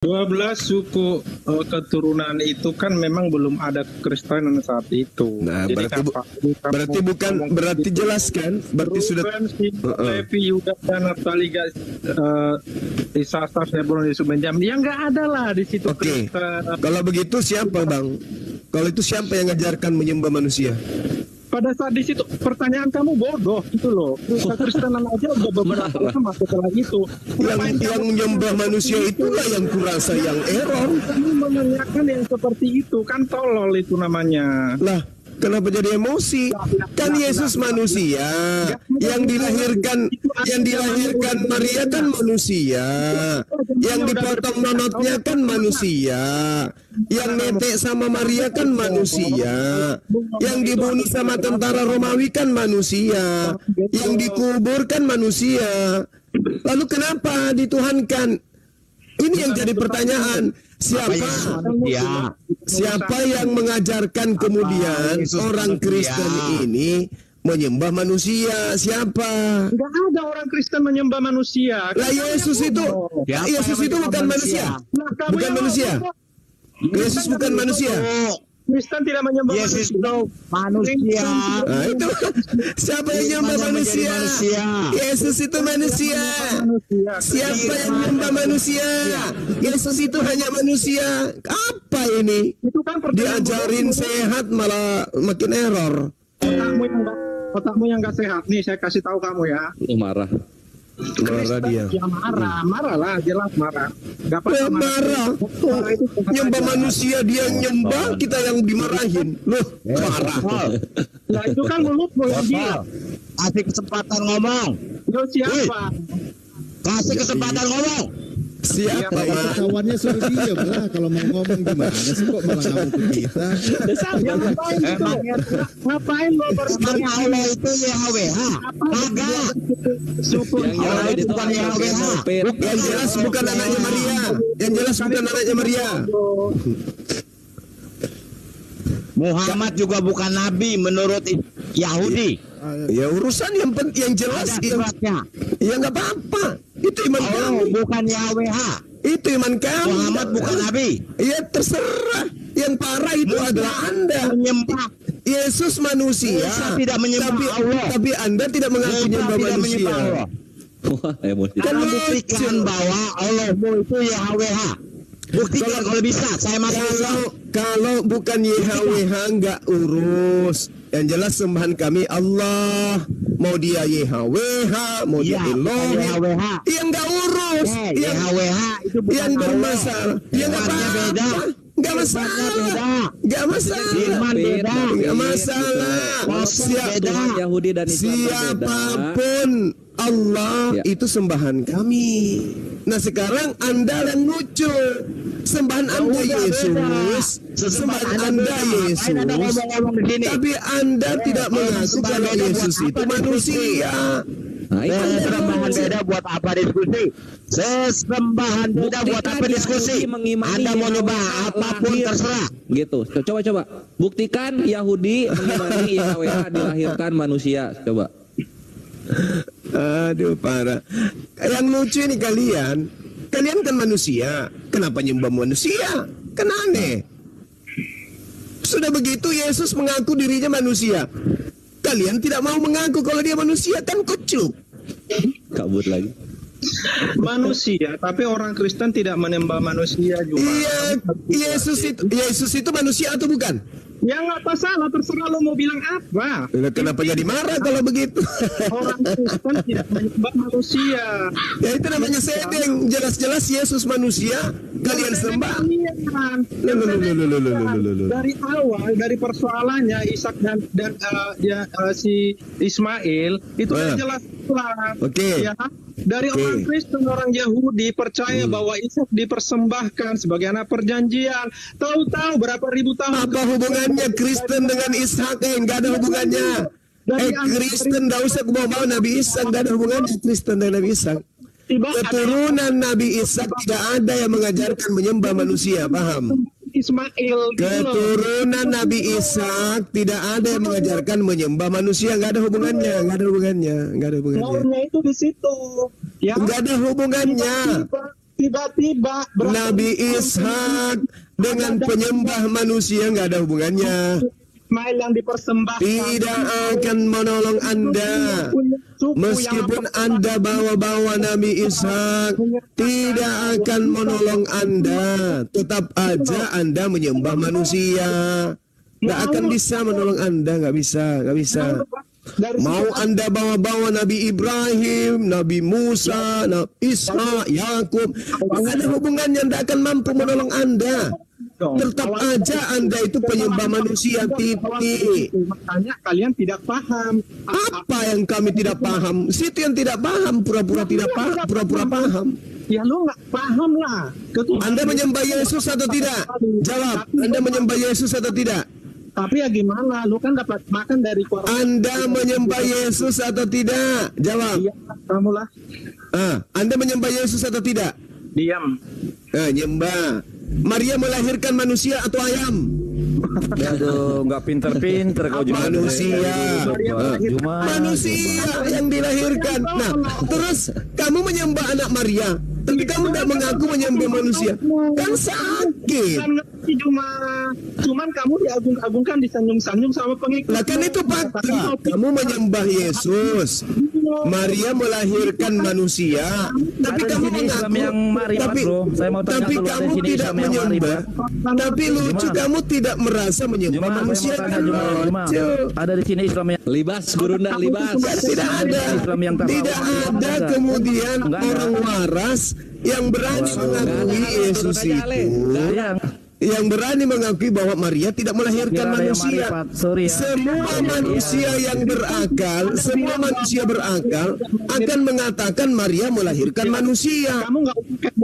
12 suku keturunan itu kan memang belum ada Kristenan saat itu. Nah, Jadi berarti jelas kan? Berarti sudah Levi, Yuda, dan Naftali, Isasar, Zebulon, Yusuf, Benjamin. Ya nggak ada lah di situ. Oke. Kalau begitu siapa, Bang? Kalau itu siapa yang ngajarkan menyembah manusia? Pada saat di situ pertanyaan kamu bodoh gitu loh. Kristenan aja udah beberapa lama setelah itu. Yang menyembah manusia itulah yang kurasa yang error. Kamu menanyakan yang seperti itu kan tolol itu namanya. Lah, kenapa jadi emosi? Kan Yesus manusia. Yang dilahirkan Maria kan manusia. Yang dipotong nonotnya kan manusia. Yang netek sama Maria kan manusia. Yang dibunuh sama tentara Romawi kan manusia. Yang dikubur kan manusia. Lalu kenapa dituhankan? Ini yang jadi pertanyaan. Siapa yang mengajarkan kemudian orang Kristen ini menyembah manusia? Siapa? Enggak ada orang Kristen menyembah manusia. Lah Yesus itu bukan manusia. Bukan manusia. Yesus bukan manusia. Kristen tidak menyembah Yesus itu manusia. Nah, itu siapa yang menyembah manusia? Yesus itu manusia. Siapa yang menyembah manusia? Yesus itu hanya manusia. Apa ini? Diajarin sehat malah makin error. Otakmu yang nggak sehat nih, saya kasih tahu kamu ya. Marah dia. Ya marah lah, jelas marah. Gak apa-apa marah. Nyembah manusia dia nyembah, kita yang dimarahin. Loh, marah. Nah itu kan mulutmu yang dia. Kasih kesempatan ngomong. Yo siapa? Kasih kesempatan ngomong. Siapa ya? Kawannya suruh diam lah. Kalau mau ngomong gimana sih kok malah ngomong ke kita? Ngapain lo Emang Allah itu YHWH? Agak. Allah itu bukan YHWH. Yang jelas bukan anaknya Maria. Yang jelas bukan anaknya Maria. Muhammad juga bukan nabi menurut Yahudi. Ya urusan yang jelas ya nggak apa-apa. Itu iman kami. Bukan YHWH. Itu iman kami. Muhammad bukan nabi. Ya terserah. Yang parah itu adalah Anda. Menyembah. Yesus manusia. Tidak menyembah Allah. Tapi Anda tidak mengaku menyembah manusia. Kan buktikan bahwa Allahmu itu YHWH. Buktikan kalau bisa. Saya masih kalau bukan YHWH nggak urus. Yang jelas sembahan kami Allah. Mau dia YHWH, mau dia Elohim, yang nggak urus, YHWH itu bukan yang bermasalah, yang nggak apa-apa, nggak masalah, nggak masalah, siapapun Allah itu sembahan kami. Nah sekarang Anda yang muncul sembahan Anda Yesus, sembahan Anda Yesus, tapi Anda tidak mengaku kalau Yesus itu manusia. Nah, itu sesembahan beda buat apa diskusi? Sesembahan beda buat apa diskusi? Anda mau nyoba apapun terserah. Gitu. Coba. Buktikan Yahudi mengimani YHWH dilahirkan manusia. Coba. Aduh parah. Yang lucu ini kalian kan manusia. Kenapa nyembah manusia? Kan aneh. Sudah begitu Yesus mengaku dirinya manusia. Kalian tidak mau mengaku kalau dia manusia, kan kucuk. Kabur lagi. Manusia, tapi orang Kristen tidak menyembah manusia juga. Iya, Yesus itu manusia atau bukan? Ya nggak masalah, terserah lo mau bilang apa. Kenapa jadi marah kalau begitu? Orang Kristen tidak menyembah manusia. Ya itu namanya sedeng. Jelas-jelas Yesus manusia, kalian sembah. Dari awal, dari persoalannya Ishak dan si Ismail itu jelas lah. Oke. Ya, dari orang Kristen, orang Yahudi percaya bahwa Ishak dipersembahkan sebagai anak perjanjian. Tahu-tahu berapa ribu tahun. Apa hubungannya Kristen dengan Ishak? Nggak ada hubungannya. Kristen nggak usah bawa Nabi Ishak, nggak ada hubungannya Kristen dengan Nabi Ishak. Keturunan Nabi Ishak tidak ada yang mengajarkan menyembah manusia, paham? Ismail. Keturunan Nabi Ishak tidak ada yang mengajarkan menyembah manusia, nggak ada hubungannya, nggak ada hubungannya. Maunya itu di situ. Ya. Nggak ada hubungannya. tiba-tiba Nabi Ishak dengan penyembah manusia nggak ada hubungannya. Ismail yang dipersembahkan Tidak akan menolong Anda. Meskipun Anda bawa-bawa Nabi Ishak, tidak akan menolong Anda. Tetap aja Anda menyembah manusia. Nggak akan bisa menolong Anda, nggak bisa. Mau Anda bawa-bawa Nabi Ibrahim, Nabi Musa, Nabi Ishak, Yakub, nggak ada hubungannya, nggak akan mampu menolong Anda. Tetap aja Anda itu penyembah manusia, titik. Makanya kalian tidak paham. Apa yang kami tidak paham? Situ yang tidak paham, pura-pura tidak paham, pura-pura paham. Ya lu nggak paham lah. Anda menyembah Yesus atau tidak? Jawab, Anda menyembah Yesus atau tidak? Tapi ya gimana? Lu kan dapat makan dari keluarga. Anda menyembah Yesus atau tidak? Jawab. Iya, kamu lah. Anda menyembah Yesus atau tidak? Diam. Nyembah. Maria melahirkan manusia atau ayam? Aduh, nggak pinter-pinter kau juga. Manusia yang dilahirkan. Nah, terus kamu menyembah anak Maria, tapi kamu tidak mengaku menyembah manusia. Kan sakit. Cuman kamu diagung-agungkan, disanjung-sanjung sama pengikut. Lah kan itu fakta. Kamu menyembah Yesus. Maria melahirkan manusia, tapi kamu mengaku, tapi kamu tidak menyembah. Tapi lucu, kamu tidak merasa menyembah manusia. Ada di sini Islam yang Libas, Gurunda, libas. Tidak ada kemudian orang waras yang berani mengakui Yesus itu, yang berani mengakui bahwa Maria tidak melahirkan manusia. Semua manusia yang berakal, semua manusia berakal akan mengatakan Maria melahirkan manusia.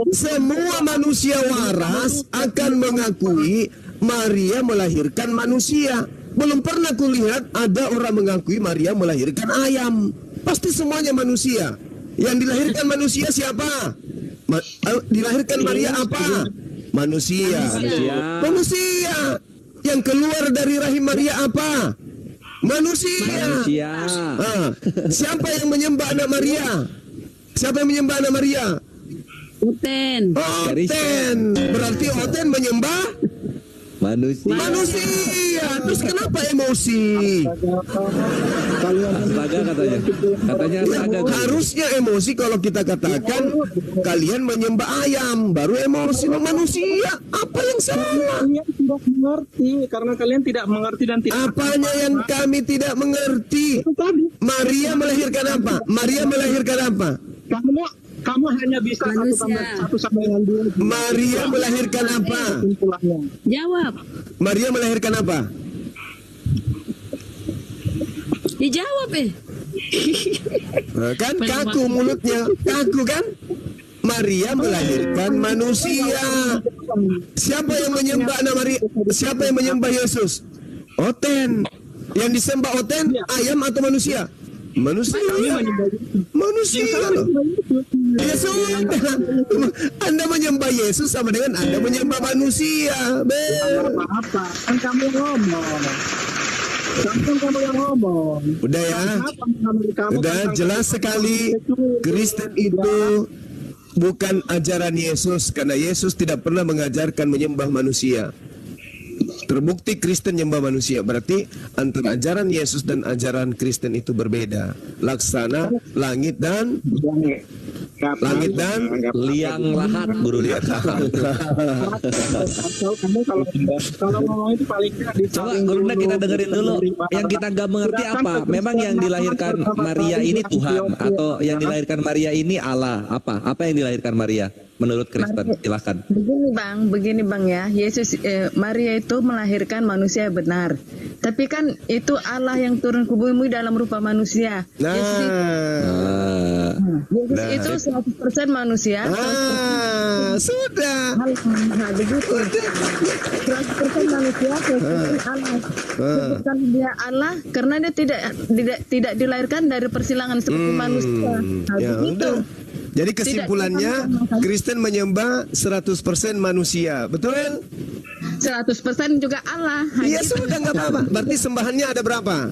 Semua manusia waras akan mengakui Maria melahirkan manusia. Belum pernah kulihat ada orang mengakui Maria melahirkan ayam. Pasti semuanya manusia. Yang dilahirkan manusia siapa? Dilahirkan Maria apa? Manusia. Yang keluar dari rahim Maria apa? Manusia. Siapa yang menyembah anak Maria? Siapa yang menyembah anak Maria? Oten. Oten. Berarti Oten menyembah manusia. Terus kenapa emosi? Astaga katanya astaga. Harusnya emosi kalau kita katakan kalian menyembah ayam, baru emosi. Manusia, apa yang salah? Kalian tidak mengerti karena kalian tidak mengerti dan tidak. Apanya yang kami tidak mengerti? Maria melahirkan apa? Maria melahirkan apa? Kamu hanya bisa satu sama dengan dua. Maria melahirkan apa? Jawab. Maria melahirkan apa? Dijawab Kan kaku mulutnya, kaku kan? Maria melahirkan manusia. Siapa yang menyembah anak Maria? Siapa yang menyembah Yesus? Oten. Yang disembah Oten, ayam atau manusia? Manusia. Loh. Ya sudah. Anda menyembah Yesus sama dengan Anda menyembah manusia. Apa? Kan kamu yang ngomong. Udah ya. Udah jelas sekali. Kristen itu bukan ajaran Yesus, karena Yesus tidak pernah mengajarkan menyembah manusia. Terbukti Kristen menyembah manusia, berarti antara ajaran Yesus dan ajaran Kristen itu berbeda. Laksana langit dan liang lahat, guru lihat. Kamu kalau ngomong itu paling Coba Gurunda kita dengerin dulu. Yang kita gak mengerti apa? Memang yang dilahirkan Maria ini Tuhan atau yang dilahirkan Maria ini Allah? Apa yang dilahirkan Maria? Menurut Kristen, silakan. Begini bang ya, Maria itu melahirkan manusia benar. Tapi kan itu Allah yang turun ke bumi dalam rupa manusia. Yesus itu 100% manusia. Sudah. Begitu. 100% manusia, 100% Allah. Bukan dia Allah karena dia tidak dilahirkan dari persilangan seperti manusia. Begitu. Jadi kesimpulannya Kristen menyembah 100% manusia, betul? 100% juga Allah. Iya sudah nggak apa-apa. Berarti sembahannya ada berapa?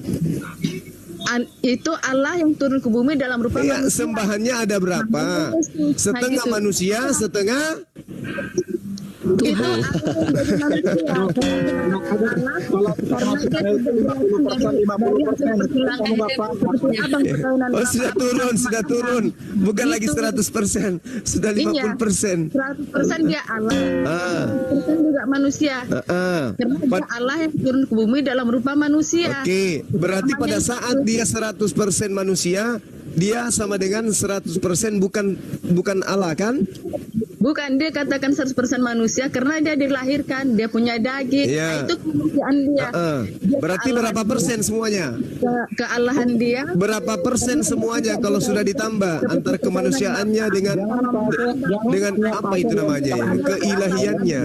Itu Allah yang turun ke bumi dalam rupa Iya, manusia. sembahannya ada berapa? Setengah Nah, gitu. manusia, setengah Itu Allah yang jadi manusia. Karena dia tidak dari hasil persilangan seperti abang perkawinan. Oh, sudah turun. Bukan lagi 100%, sudah 50%. 100% dia Allah. 100% juga manusia. Karena dia Allah yang turun ke bumi dalam rupa manusia. Oke, berarti pada saat dia 100% manusia, dia sama dengan 100% bukan Allah kan? Bukan, dia katakan 100% manusia karena dia dilahirkan, dia punya daging. Iya. Nah, itu kemanusiaan dia. Dia Berarti kealahan berapa persen semuanya? kealahan dia. Berapa persen semuanya kalau sudah ditambah antara kemanusiaannya dengan apa itu namanya ya? Keilahiannya.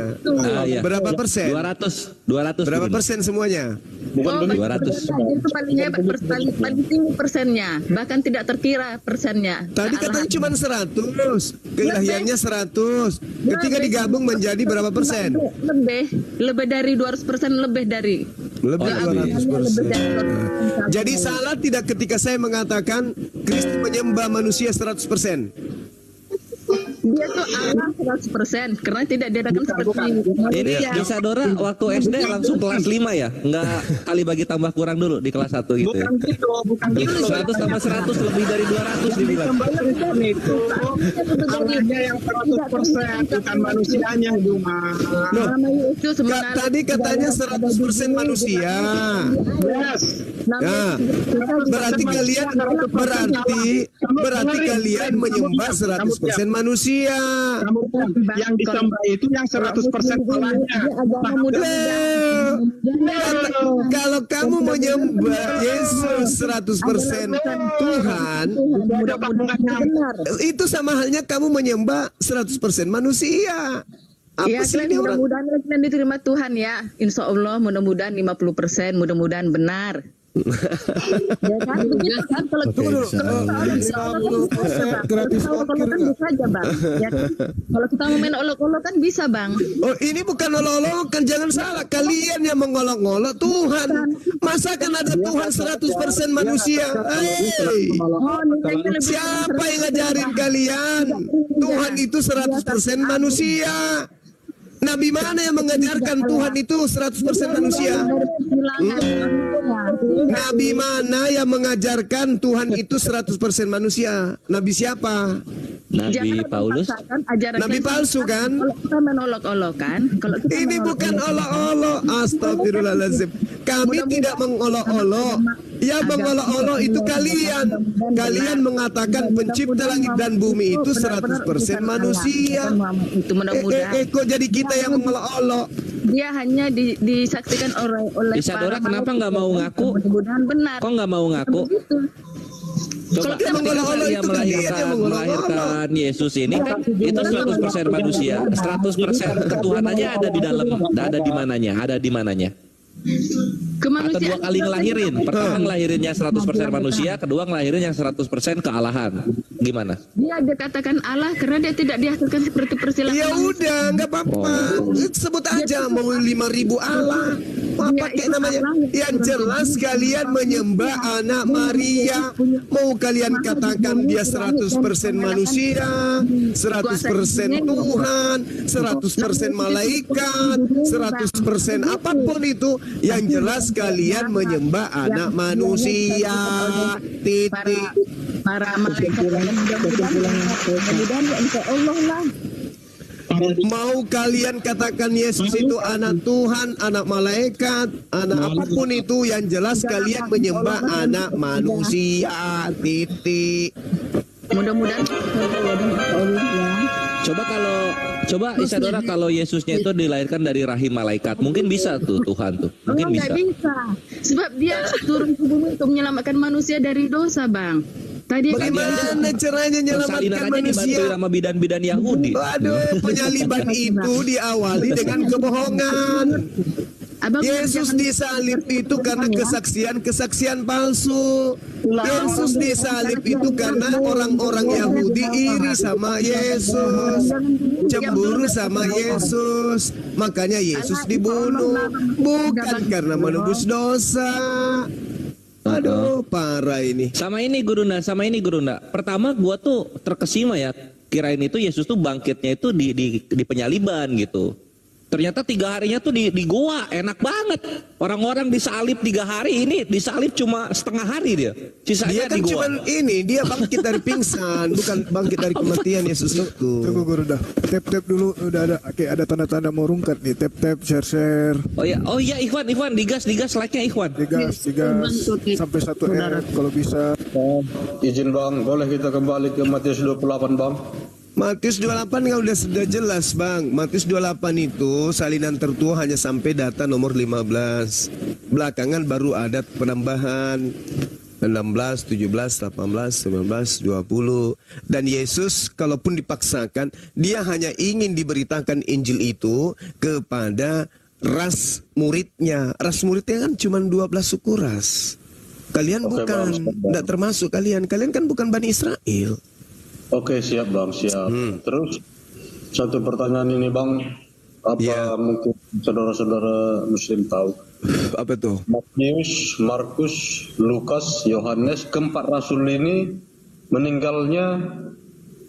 Iya. Berapa persen? 200 Berapa Bun. persen semuanya? Bukan 200. Itu paling hebat, paling tinggi persennya, bahkan tidak terkira persennya. Tadi katanya cuma 100, keilahiannya 100. Ketika digabung menjadi berapa persen? Lebih dari 200%, lebih dari. Lebih Lebih 200%. dari 200%. Jadi salah tidak ketika saya mengatakan Kristus menyembah manusia 100%? Dia tuh Allah 100% karena tidak diadakan seperti Ini manusia. Isadora waktu SD langsung kelas 5 ya? Enggak kali bagi tambah kurang dulu di kelas 1 gitu ya? Bukan gitu. 100 tambah 100 lebih dari 200 dibilang. Kembali itu Allahnya yang 100%, bukan manusianya cuma. Loh, Nama Yesus tadi katanya 100% manusia. Yes. Ya, berarti kalian kalian menyembah 100% manusia. Yang disembah itu yang 100% Allahnya. Kalau kamu menyembah Yesus 100% Tuhan, benar. itu sama halnya kamu menyembah 100% manusia. Ya, Apa sih ini orang? mudah-mudahan kalian diterima Tuhan ya. Insya Allah mudah-mudahan 50%, mudah-mudahan benar. Ya kan, begitu kan kalau Gratis kalau ongkir kan bisa aja bang. Ya kan? Kalau kita mau main olok-olok kan bisa bang. Oh, ini bukan olok-olokan, jangan salah. Kalian yang mengolok-olok Tuhan. Masa kan ada Tuhan 100% manusia? Hey, siapa yang ngajarin kalian? Tuhan itu 100% manusia. Nabi mana yang mengajarkan Tuhan itu 100% manusia? Nabi mana yang mengajarkan Tuhan itu 100% manusia? Nabi siapa? Nabi Paulus. Nabi palsu kan? Kalau kita menolok-olokan, kalau kita Ini bukan olok-olok. Astagfirullahaladzim. Kami tidak mengolok-olok. Yang mengolok-olok itu kalian. Kalian mengatakan pencipta langit dan bumi itu 100% manusia. itu mudah-mudahan Kok jadi kita yang mengolok-olok? dia hanya disaksikan oleh Isadora para kenapa malaikat. nggak mau ngaku? Mudah-mudahan benar. Kok nggak mau ngaku? Begitu. Coba Dia mengolok-olok dia itu kan dia yang melahirkan Yesus ini kan itu 100% manusia, 100% ketuhanannya ada di dalam, ada di mananya, ada di mananya. Atau dua kali ngelahirin, pertama ngelahirinnya 100% manusia, kedua ngelahirin yang 100% kealahan. Gimana? Dia dikatakan Allah karena dia tidak dihasilkan seperti persilangan. Ya udah, nggak apa-apa. Sebut aja mau 5.000 Allah. Apa kayak namanya? Yang jelas kalian menyembah anak Maria. Mau kalian katakan dia 100% manusia, 100% Tuhan, 100% malaikat, 100% apapun itu. Yang jelas kalian menyembah anak manusia. Titik. Para malaikat mudah-mudahan ya insya Allah lah. Mau kalian katakan Yesus itu anak Tuhan, anak malaikat, anak apapun itu, yang jelas kalian menyembah anak manusia. Titik. Mudah-mudahan insya Allah ya. Coba Isadora kalau Yesusnya itu dilahirkan dari rahim malaikat, mungkin bisa tuh Tuhan tuh, mungkin Allah bisa. nggak bisa. Sebab dia turun ke bumi untuk menyelamatkan manusia dari dosa bang. Tadi Bagaimana caranya Persalinan menyelamatkan aja dibantu manusia? sama bidan-bidan Yahudi. Waduh, penyaliban itu diawali dengan kebohongan. Abang Yesus disalib itu karena kesaksian palsu. Yesus disalib itu karena orang-orang Yahudi iri sama Yesus, cemburu sama Yesus. Makanya Yesus dibunuh, bukan karena menebus dosa. Aduh, parah ini. Sama ini Gurunda. Pertama gua tuh terkesima ya, kirain itu Yesus tuh bangkitnya itu di penyaliban gitu. Ternyata 3 harinya tuh di goa, enak banget. Orang-orang disalib 3 hari, ini disalib cuma setengah hari dia. Sisanya Dia kan di goa. cuman ini, dia bangkit dari pingsan, bukan bangkit dari kematian Yesus itu. Tunggu guru dah. Tap dulu, udah ada kayak ada tanda-tanda mau rungkat nih. Tap share. Oh iya Ikhwan, digas like-nya Ikhwan. Digas sampai 1 kalau bisa. Izin Bang, boleh kita kembali ke Matius 28 Bang? Matius 28 kan sudah jelas Bang. Matius 28 itu salinan tertua hanya sampai data nomor 15. Belakangan baru ada penambahan 16, 17, 18, 19, 20. Dan Yesus kalaupun dipaksakan, dia hanya ingin diberitakan Injil itu kepada ras muridnya. Ras muridnya kan cuma 12 suku ras. Kalian bukan, tidak termasuk kalian. Kalian kan bukan Bani Israel. Oke, siap Bang, siap. Terus satu pertanyaan ini Bang, apa mungkin saudara-saudara Muslim tahu? Apa tuh? Matius, Markus, Lukas, Yohanes, keempat rasul ini meninggalnya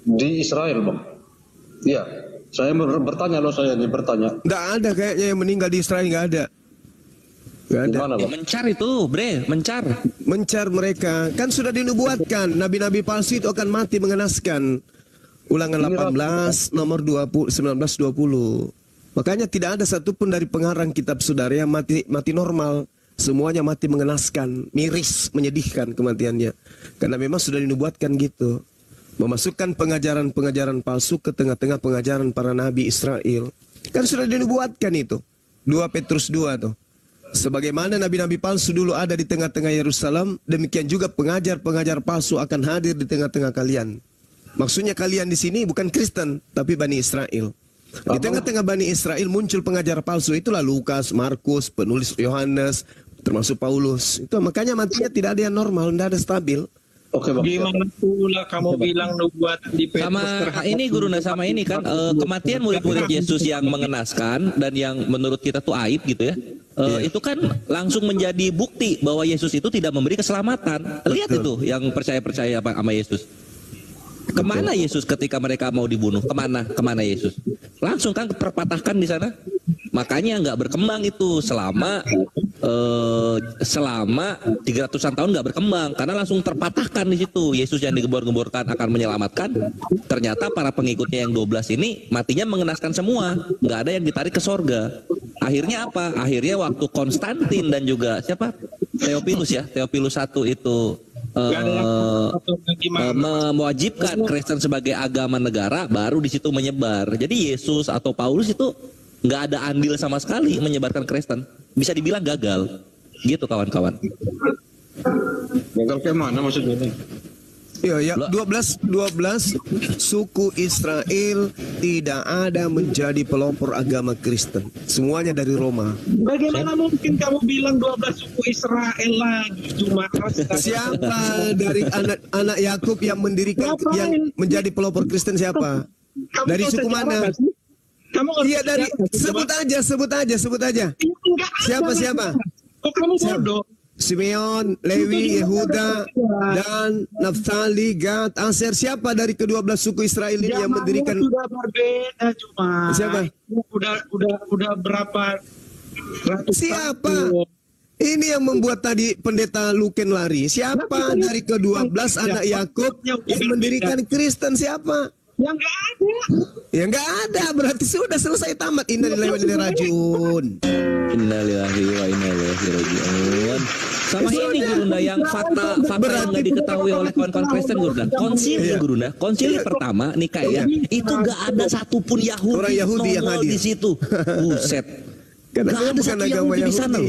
di Israel Bang. Iya, saya bertanya. Nggak ada kayaknya yang meninggal di Israel, nggak ada. Gimana Bang? Mencar itu, Mencar mereka. Kan sudah dinubuatkan nabi-nabi palsu itu akan mati mengenaskan. Ulangan 18 nomor 20 19-20. Makanya tidak ada satupun dari pengarang kitab saudara yang mati normal. Semuanya mati mengenaskan, miris, menyedihkan kematiannya. Karena memang sudah dinubuatkan gitu. Memasukkan pengajaran-pengajaran palsu ke tengah-tengah pengajaran para nabi Israel. Kan sudah dinubuatkan itu. 2 Petrus 2 tuh. Sebagaimana nabi-nabi palsu dulu ada di tengah-tengah Yerusalem, demikian juga pengajar-pengajar palsu akan hadir di tengah-tengah kalian. Maksudnya kalian di sini bukan Kristen, tapi Bani Israel. Di tengah-tengah Bani Israel muncul pengajar palsu, itulah Lukas, Markus, penulis Yohanes, termasuk Paulus. Itu makanya matinya tidak ada yang normal, tidak ada stabil. Oke Bang. Gimana pula kamu bilang nubuat di Petrus sama ini Gurunda, sama ini kan kematian murid-murid Yesus yang mengenaskan dan yang menurut kita tuh aib gitu ya. Itu kan langsung menjadi bukti bahwa Yesus itu tidak memberi keselamatan. Lihat itu yang percaya sama Yesus. Kemana Yesus ketika mereka mau dibunuh? Kemana Yesus? Langsung kan terpatahkan di sana. Makanya nggak berkembang itu selama 300-an tahun nggak berkembang karena langsung terpatahkan di situ. Yesus yang digebor-geborkan akan menyelamatkan. Ternyata para pengikutnya yang 12 ini matinya mengenaskan semua. Nggak ada yang ditarik ke sorga. Akhirnya apa? Akhirnya waktu Konstantin dan juga siapa? Theophilus I itu mewajibkan Kristen sebagai agama negara, baru di situ menyebar. Jadi Yesus atau Paulus itu nggak ada andil sama sekali menyebarkan Kristen. Bisa dibilang gagal. Gitu kawan-kawan. Gagal ke mana maksudnya ini? Ya, 12 suku Israel tidak ada menjadi pelopor agama Kristen. Semuanya dari Roma. Bagaimana mungkin kamu bilang 12 suku Israel lagi cuma Siapa dari anak Yakub yang mendirikan yang menjadi pelopor Kristen siapa? Dari suku mana? Iya dari sebut aja. Siapa? Kok kamu bodoh? Simeon, Lewi, Yehuda, dan Naftali, Gad, Aser. Siapa dari ke-12 suku Israel ini yang mendirikan? Sudah berbeda cuma. Siapa? Udah berapa ratus Siapa? tahun. Ini yang membuat tadi pendeta Luken lari. Siapa dari ke-12 anak Yakub yang mendirikan Kristen? Siapa? Yang nggak ada. Ya nggak ada, berarti sudah selesai tamat. Innalillahi wa inna ilaihi rajiun. Innalillahi wa inna ilaihi rajiun. Sama ini Gurunda yang fakta yang nggak diketahui oleh kawan-kawan Kristen Gurunda. Konsili pertama Nikaya itu nggak ada satupun Yahudi, orang Yahudi yang hadir di situ. Buset. Karena Nggak ada bukan satu agama Yahudi di sana loh.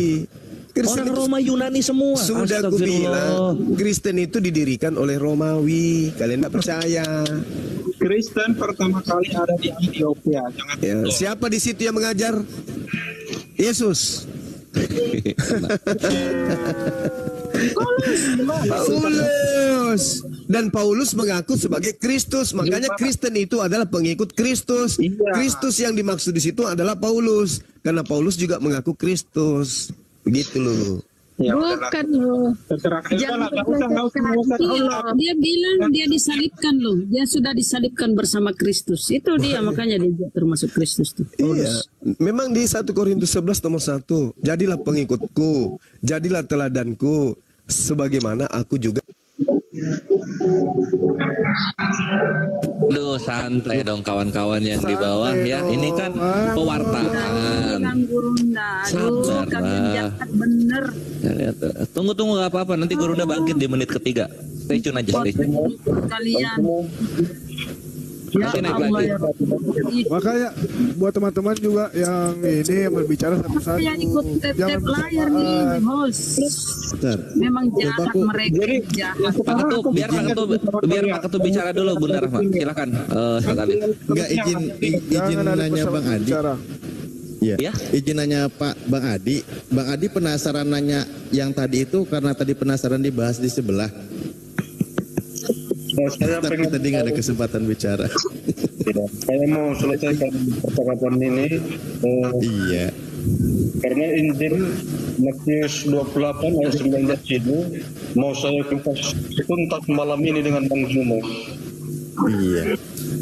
Kristen Orang Roma Yunani semua. sudah aku bilang Kristen itu didirikan oleh Romawi. Kalian tidak percaya? Kristen pertama kali ada di Ethiopia. Jangan Ya, siapa di situ yang mengajar? Yesus. Paulus. Dan Paulus mengaku sebagai Kristus. Makanya Kristen itu adalah pengikut Kristus. Kristus yang dimaksud di situ adalah Paulus. Karena Paulus juga mengaku Kristus. Begitu loh. Ya udahlah. Bukan loh. Terserah. Jangan Udahlah, nggak usah. Dia bilang dia disalibkan loh. Dia sudah disalibkan bersama Kristus. Itu dia makanya dia termasuk Kristus tuh. Iya, memang di 1 Korintus 11 nomor 1, jadilah pengikutku, jadilah teladanku, sebagaimana aku juga. Duh, santai dong kawan-kawan yang di bawah ya. Ini kan pewartaan. Gurunda, aduh, Sabar, kalian Mbak. jahat bener. Ya, lihat. Tunggu nggak apa-apa. Nanti Gurunda bangkit di menit ketiga. Stay tune aja, stay tune. Kalian. Ya Nanti naik Allah lagi. ya Rabbi. Makanya buat teman-teman juga yang ini yang berbicara satu-satu. Saya ikut tap-tap layar nih, host. Bentar. Memang jahat Aku- mereka, jahat. Pak Ketut, biar Pak Ketut bicara dulu, Bunda Rahma. Silakan, Ustaz Ali. Enggak izin Jangan ada nanya pesawat Bang Adi. bicara. Iya. Ya. Izin nanya Pak Bang Adi. Bang Adi penasaran nanya yang tadi itu karena tadi penasaran dibahas di sebelah. Saya Tapi pengen tadi nggak ada kesempatan bicara. tidak. Saya mau selesaikan percakapan ini Iya. karena Injil Matius 28 ayat 19 ini mau saya kupas tuntas malam ini dengan Bang Jumo. Iya.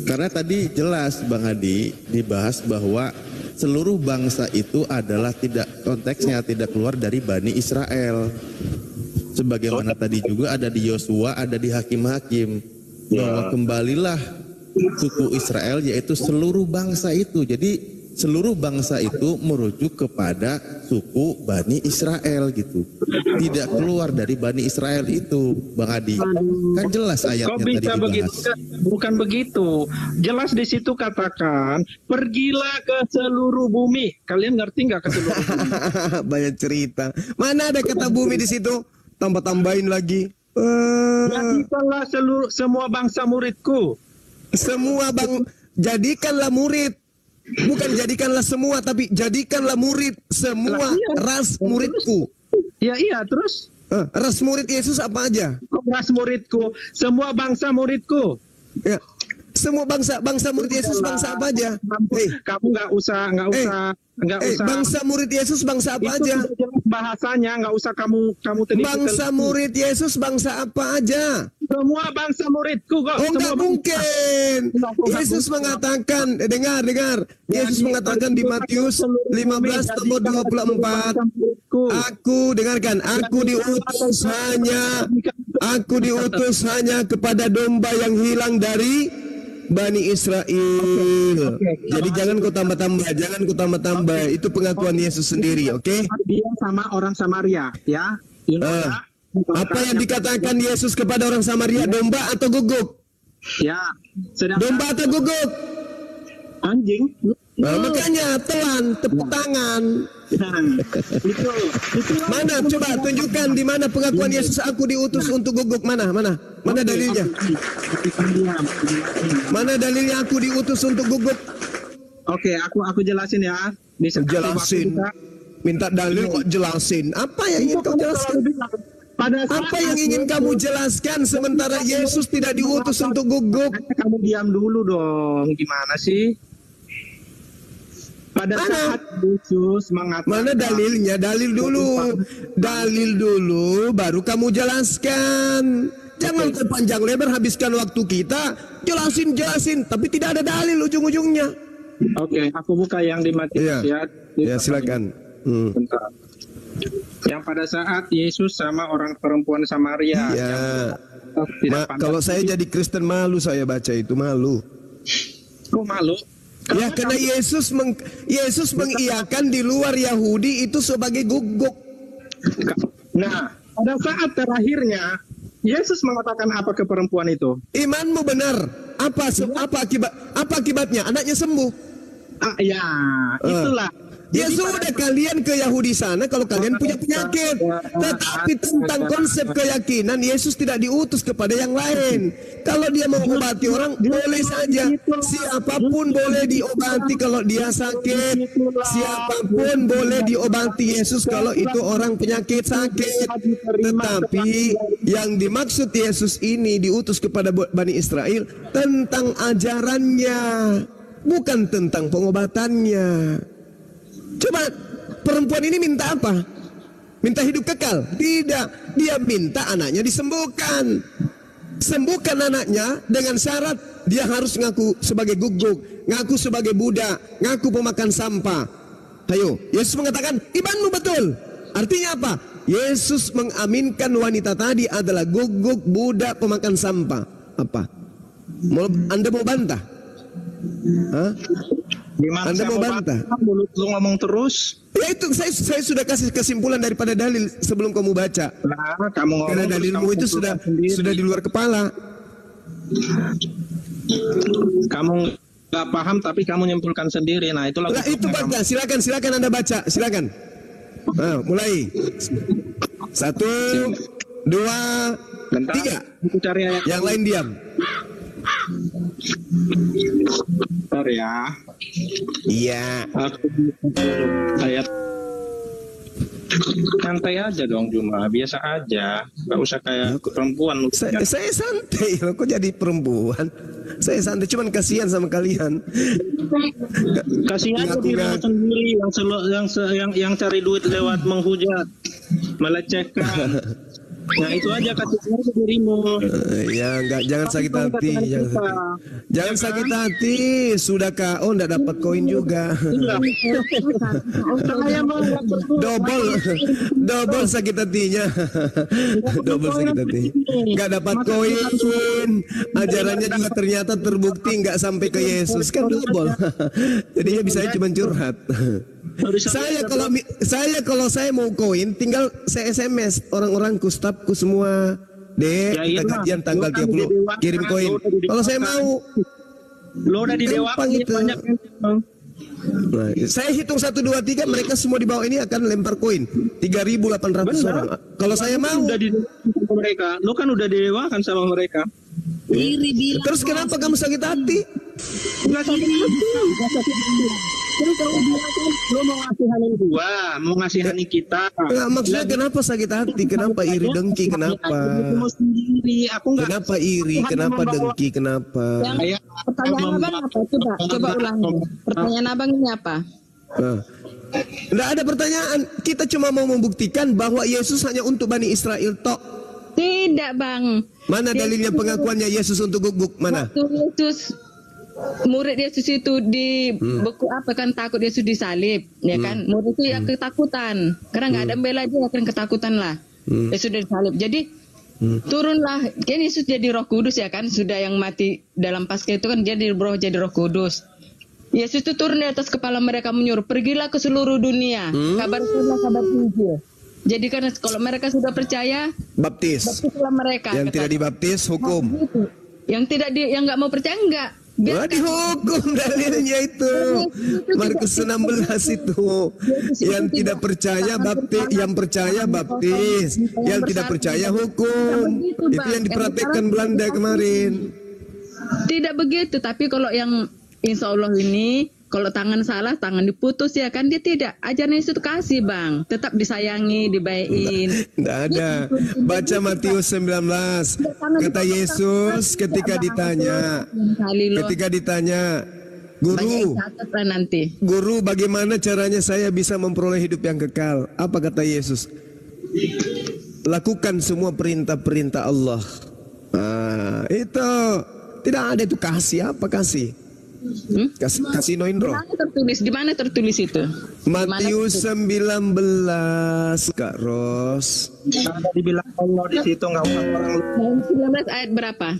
Karena tadi jelas Bang Adi dibahas bahwa seluruh bangsa itu adalah konteksnya tidak keluar dari Bani Israel. Sebagaimana tadi juga ada di Yosua, ada di Hakim-Hakim, bahwa kembalilah suku Israel yaitu seluruh bangsa itu. Jadi seluruh bangsa itu merujuk kepada suku Bani Israel gitu. Tidak keluar dari Bani Israel itu, Bang Adi. Kan jelas Kok ayatnya tadi bisa begitu? dibahas. Bukan begitu. Jelas di situ katakan, pergilah ke seluruh bumi. Kalian ngerti nggak ke seluruh bumi? Banyak cerita. Mana ada kata bumi di situ? Tambah-tambahin lagi. Jadikanlah semua bangsa muridku. Semua jadikanlah murid. Bukan jadikanlah semua, tapi jadikanlah murid semua ras muridku. Ya iya, terus Ras murid Yesus apa aja? ras muridku, semua bangsa muridku. Ya. Semua bangsa murid Yesus bangsa apa aja? Kamu nggak usah Bangsa murid Yesus bangsa apa itu aja? sudah jelas bahasanya, nggak usah kamu teliti. Bangsa murid Yesus bangsa apa aja? Semua bangsa muridku kok. Oh, Semua enggak mungkin. Yesus mengatakan, dengar. Yesus mengatakan di Matius 15 nomor 24, aku dengarkan, aku diutus hanya kepada domba yang hilang dari Bani Israel. Jadi jangan kau tambah-tambah. Itu pengakuan Yesus sendiri, oke? Dia sama orang Samaria, ya. Apa yang dikatakan Yesus kepada orang Samaria, domba atau guguk? Ya, sedangkan Domba atau guguk? anjing. Nah, makanya telan, tepuk tangan. itu Mana coba tunjukkan di mana pengakuan Yesus aku diutus untuk guguk, mana dalilnya? Mana dalilnya aku diutus untuk guguk? Oke, aku jelasin ya. Jelasin. Minta dalil kok jelasin. Apa yang ingin kau jelaskan? Apa yang ingin kamu jelaskan sementara Yesus tidak diutus untuk guguk? Kamu diam dulu dong. Gimana sih? Pada saat Yesus mengatakan, Mana dalilnya? Dalil dulu baru kamu jelaskan. Jangan panjang lebar habiskan waktu kita. Jelasin, tapi tidak ada dalil ujung-ujungnya. Oke, aku buka yang di Matius ya. Ya, silakan. Bentar. Yang pada saat Yesus sama orang perempuan Samaria. Ya. Yang tidak Kalau saya jadi Kristen malu saya baca itu, malu. Kok malu? Ya, karena Yesus mengiyakan di luar Yahudi itu sebagai guguk. Nah, pada saat terakhirnya Yesus mengatakan apa ke perempuan itu? Imanmu benar. Apa akibatnya? Anaknya sembuh. Ya, itulah. Ya sudah, kalian ke Yahudi sana kalau kalian punya penyakit. Tetapi tentang konsep keyakinan, Yesus tidak diutus kepada yang lain. Kalau dia mau obati orang, boleh saja. Siapapun boleh diobati kalau dia sakit. Siapapun boleh diobati Yesus kalau itu orang penyakit sakit. Tetapi yang dimaksud Yesus ini diutus kepada Bani Israel tentang ajarannya, bukan tentang pengobatannya. Coba perempuan ini minta apa? Minta hidup kekal? Tidak. Dia minta anaknya disembuhkan. Sembuhkan anaknya dengan syarat dia harus ngaku sebagai guguk, ngaku sebagai budak, ngaku pemakan sampah. Ayo, Yesus mengatakan, imanmu betul. Artinya apa? Yesus mengaminkan wanita tadi adalah guguk, budak, pemakan sampah. Apa? Anda mau bantah? Hah? Gimana Anda mau bantah? Mulut lu ngomong terus. Ya itu saya sudah kasih kesimpulan daripada dalil sebelum kamu baca. Nah, kamu ngomong Karena terus, dalilmu kamu itu simpulkan sudah di luar kepala. Kamu nggak paham tapi kamu nyimpulkan sendiri. Nah itulah. Lah itu baca. Silakan Anda baca. Silakan. Nah, mulai. 1, 2, 3. Aku cari ayat. Yang lain diam. Bentar ya. Iya. Aku ayat. Santai aja dong Juma, biasa aja, nggak usah kayak perempuan. Saya santai loh, kok jadi perempuan? Saya santai, cuman kasihan sama kalian. Kasihan dirimu sendiri yang cari duit lewat menghujat, melecehkan. Nah itu aja kasihan dirimu. Ya enggak, jangan sakit hati, jangan sakit hati. Sudah KO enggak dapat koin juga. Double sakit hatinya. Double sakit hati. Enggak dapat koin. Ajarannya juga ternyata terbukti enggak sampai ke Yesus, kan double. Jadinya bisa cuma curhat. Kalau saya mau koin, tinggal saya SMS orang-orangku, stafku semua. Dek, kita gajian tanggal 30, kirim koin. Kalau saya mau, lo udah didewakan itu. Nah, saya hitung 1, 2, 3, mereka semua di bawah ini akan lempar koin 3.800 orang. Kalau saya mau, mereka, lo kan udah didewakan sama mereka. Terus kenapa kamu sakit hati? Terus kalau lo mau ngasihanin gua, mau ngasihanin kita. Enggak, maksudnya kenapa sakit hati? Kenapa iri dengki? Kenapa? Kenapa iri? Kenapa dengki? Kenapa? Pertanyaan abang apa? Coba ulangi. Pertanyaan abang ini apa? Enggak ada pertanyaan. Kita cuma mau membuktikan bahwa Yesus hanya untuk Bani Israel tok. Tidak bang. Mana dalilnya pengakuannya Yesus untuk guguk? Mana? Yesus murid Yesus itu di beku apa kan, takut Yesus disalib, ya kan? Murid itu ya ketakutan, karena nggak ada bela dia, kan ketakutan lah. Yesus sudah disalib, jadi turunlah, kan Yesus jadi Roh Kudus ya kan, sudah yang mati dalam Paskah itu kan jadi Roh Kudus. Yesus itu turun di atas kepala mereka menyuruh, pergilah ke seluruh dunia, kabarkanlah kabar Injil. Jadi karena kalau mereka sudah percaya, baptislah mereka. Yang tidak dibaptis hukum. Gitu. Yang nggak mau percaya enggak. Dihukum dalilnya itu. Markus 16 itu. Yang tidak percaya baptis, yang percaya baptis, yang tidak percaya hukum. Itu yang dipraktekkan Belanda kemarin. Tidak begitu, tapi kalau yang insya Allah ini, kalau tangan salah, tangan diputus ya kan, dia tidak. Ajaran Yesus itu kasih bang, tetap disayangi, dibaikin. Tidak ada. Baca Matius 19. Kata Yesus ketika ditanya, Guru, bagaimana caranya saya bisa memperoleh hidup yang kekal? Apa kata Yesus? Lakukan semua perintah-perintah Allah. Itu tidak ada itu kasih. Apa kasih? Kasih Indro. Di mana tertulis itu? Matius 19, Kak Ros. Ada dibilang Allah di situ, nggak usah orang. 19 ayat berapa?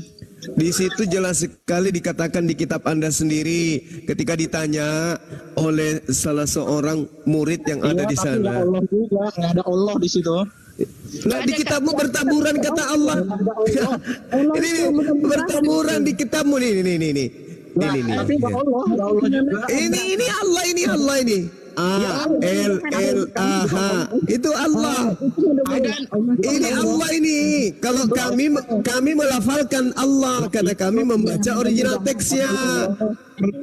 Di situ jelas sekali dikatakan di kitab Anda sendiri ketika ditanya oleh salah seorang murid yang ada di sana. Nggak ada Allah di situ. Nah, di kitabmu bertaburan kata Allah. Ini bertaburan di kitabmu nih. Ini Allah ini. A-L-L-A-H itu Allah. Ini Allah ini. Kalau kami melafalkan Allah karena kami membaca original teksnya.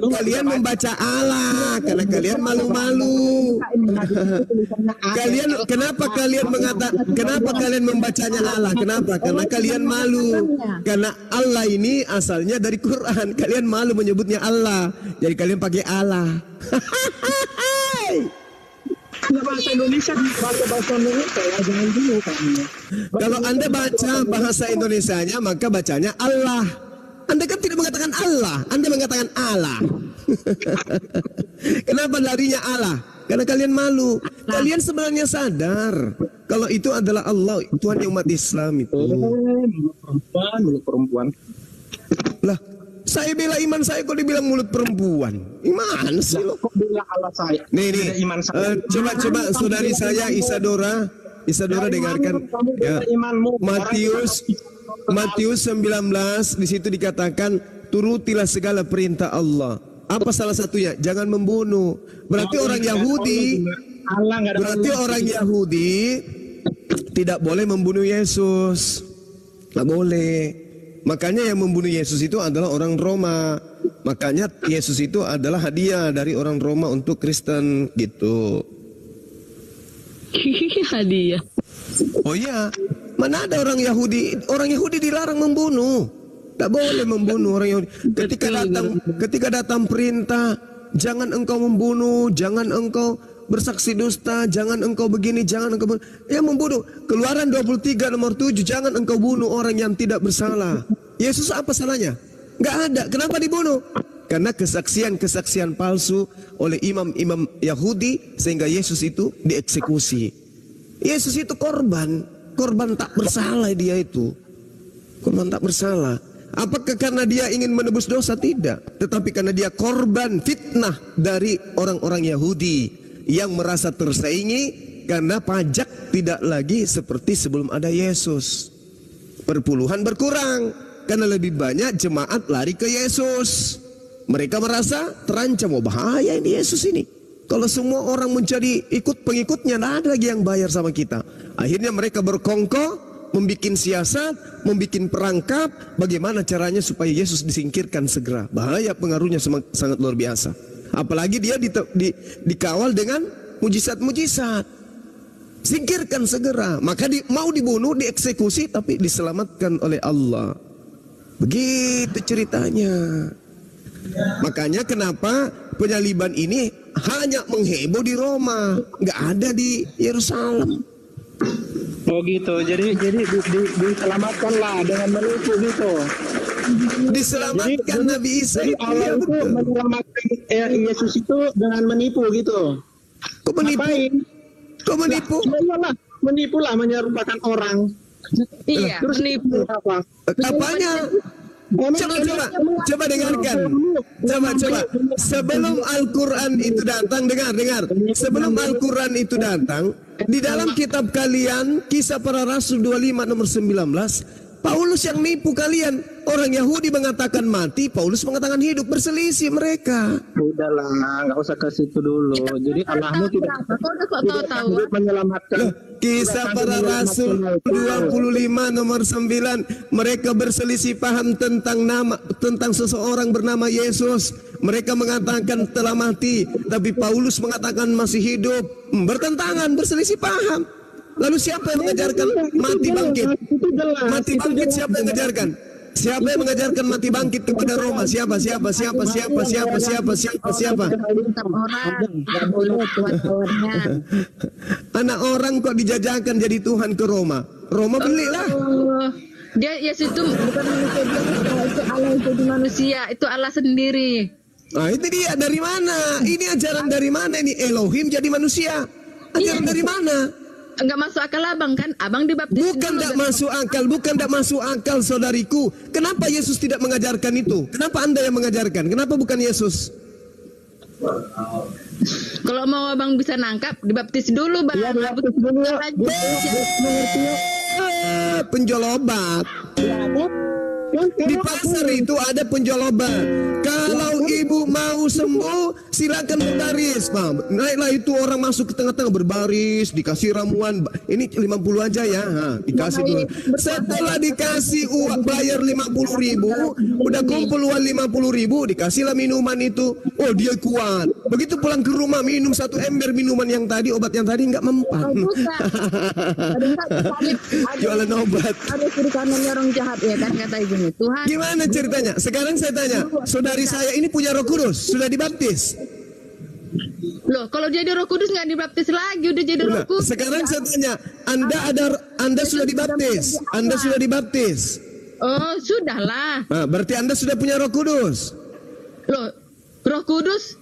Kalian membaca Allah karena kalian malu-malu. Kenapa kalian membacanya Allah? Kenapa? Karena kalian malu. Karena Allah ini asalnya dari Quran. Kalian malu menyebutnya Allah. Jadi kalian pakai Allah. bahasa Indonesia ya, jangan dulu kamu. Kalau Anda baca bahasa Indonesianya, maka bacanya Allah. Anda kan tidak mengatakan Allah, Anda mengatakan Allah. Kenapa larinya Allah? Karena kalian malu. Kalian sebenarnya sadar kalau itu adalah Allah, Tuhan yang umat Islam itu. Mulut perempuan. Lah, saya bela iman saya kok dibilang mulut perempuan. Gimana sih lo? Kok bilang Allah saya? Nih, Iman saya. coba saudari saya Isadora dengarkan ya. Matius 19 di situ dikatakan turutilah segala perintah Allah. Apa salah satunya? Jangan membunuh. Berarti orang Yahudi tidak boleh membunuh Yesus. Tidak boleh. Makanya yang membunuh Yesus itu adalah orang Roma. Makanya Yesus itu adalah hadiah dari orang Roma untuk Kristen gitu. Hadiah. Oh iya, mana ada orang Yahudi? Orang Yahudi dilarang membunuh. Tak boleh membunuh orang Yahudi. Ketika datang perintah, jangan engkau membunuh, jangan engkau bersaksi dusta, jangan engkau begini, jangan engkau membunuh. Keluaran 23 nomor 7, jangan engkau bunuh orang yang tidak bersalah. Yesus apa salahnya? Nggak ada. Kenapa dibunuh? Karena kesaksian palsu oleh imam-imam Yahudi sehingga Yesus itu dieksekusi. Yesus itu korban tak bersalah dia itu. Korban tak bersalah. Apakah karena dia ingin menebus dosa? Tidak. Tetapi karena dia korban fitnah dari orang-orang Yahudi yang merasa tersaingi karena pajak tidak lagi seperti sebelum ada Yesus. Perpuluhan berkurang karena lebih banyak jemaat lari ke Yesus. Mereka merasa terancam, oh bahaya ini Yesus ini. Kalau semua orang menjadi ikut pengikutnya, tidak ada lagi yang bayar sama kita. Akhirnya mereka berkongkol, membikin siasat, membikin perangkap, bagaimana caranya supaya Yesus disingkirkan segera. Bahaya pengaruhnya sangat luar biasa. Apalagi dia dikawal dengan mujizat-mujizat. Singkirkan segera. Maka mau dibunuh, dieksekusi, tapi diselamatkan oleh Allah. Begitu ceritanya. Makanya kenapa penyaliban ini hanya mengheboh di Roma, nggak ada di Yerusalem. Oh gitu, jadi diselamatkanlah dengan menipu gitu. Diselamatkan Nabi Isa. Jadi Allah itu menyelamatkan Yesus itu dengan menipu gitu. Kok menipu? Kok menipu? Iyalah, menipulah menyerupakan orang. Iya, terus menipu. Apa? Apanya? Coba dengarkan. Coba. Sebelum Al-Quran itu datang, dengar. Sebelum Al-Quran itu datang, di dalam kitab kalian, Kisah Para Rasul 25 nomor 19, Paulus yang nipu kalian. Orang Yahudi mengatakan mati, Paulus mengatakan hidup, berselisih mereka. Udahlah, nggak usah ke situ dulu. Jadi Allahmu tidak menyelamatkan. Kisah Para Rasul 25 nomor 9, mereka berselisih paham tentang seseorang bernama Yesus. Mereka mengatakan telah mati, tapi Paulus mengatakan masih hidup. Bertentangan, berselisih paham. Lalu siapa yang mengajarkan mati bangkit? Mati bangkit siapa yang mengajarkan? Siapa yang mengajarkan mati bangkit kepada Roma? Siapa? Anak orang kok dijajakan jadi Tuhan ke Roma? Roma belilah. Dia Yesus itu bukan manusia, itu Allah yang jadi manusia, itu Allah sendiri. Nah itu dia, dari mana? Ini ajaran dari mana ini? Elohim jadi manusia. Ajaran dari mana? Enggak masuk akal abang kan? Abang dibaptis. Bukan tidak masuk akal saudariku. Kenapa Yesus tidak mengajarkan itu? Kenapa Anda yang mengajarkan? Kenapa bukan Yesus? Kalau mau abang bisa nangkap, dibaptis dulu bang. Penjual obat. Di pasar itu ada penjual obat. Kalau ibu mau sembuh, silakan berbaris, Pak. Naiklah itu orang masuk ke tengah-tengah berbaris, dikasih ramuan. Ini 50 aja ya, dikasih dulu. Setelah dikasih uang bayar 50.000, udah kumpul uang 50.000, dikasihlah minuman itu. Oh dia kuat. Begitu pulang ke rumah minum 1 ember minuman yang tadi, obat yang tadi nggak mempan. Jualan obat. Ada kiri kanannya orang jahat ya kan kata ibu. Tuhan. Gimana ceritanya? Sekarang saya tanya, saudari saya ini punya Roh Kudus, sudah dibaptis? Loh, kalau jadi Roh Kudus nggak dibaptis lagi, udah jadi Roh Nah, Kudus. sekarang saya tanya, Anda sudah dibaptis? Anda sudah dibaptis? Oh, sudahlah. Nah, berarti Anda sudah punya Roh Kudus. Loh, Roh Kudus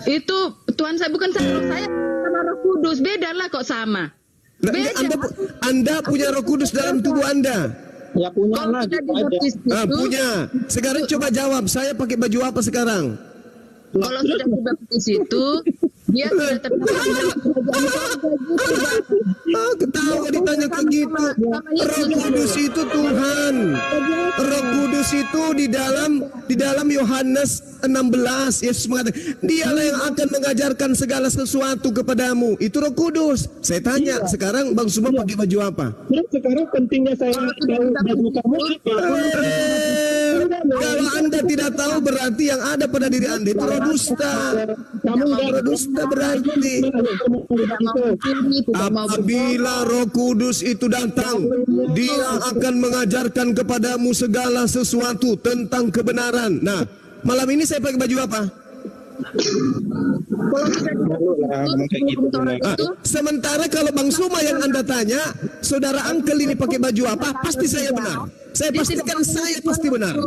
itu Tuhan saya bukan sama saya sama Roh Kudus, beda lah kok sama. Nah, Beda. Anda punya Roh Kudus dalam tubuh Anda. Ya punya Kalau lah. sudah Gitu aja. dibaptis Ah, itu, punya. Sekarang coba jawab, saya pakai baju apa sekarang? kalau sudah dibaptis itu, dia sudah terdapat dalam kerajaan surga gitu, Bang. Ketawa ditanya kayak gitu. Roh Kudus itu Tuhan. Roh Kudus itu di dalam Yohanes 16 Yesus mengatakan, dialah yang akan mengajarkan segala sesuatu kepadamu. Itu Roh Kudus. Saya tanya, sekarang Bang Suma pakai baju apa? Terus sekarang pentingnya saya tahu baju kamu apa? Kalau Anda tidak tahu berarti yang ada pada diri Anda itu roh dusta. Roh dusta berarti. Apabila Roh Kudus itu datang, Dia akan mengajarkan kepadamu segala sesuatu tentang kebenaran. Nah, malam ini saya pakai baju apa? Kalau sudah dibaptis itu, Sementara kalau Bang Suma yang Anda tanya, saudara Angkel ini pakai baju apa? Pasti saya benar. Saya pastikan saya pasti benar.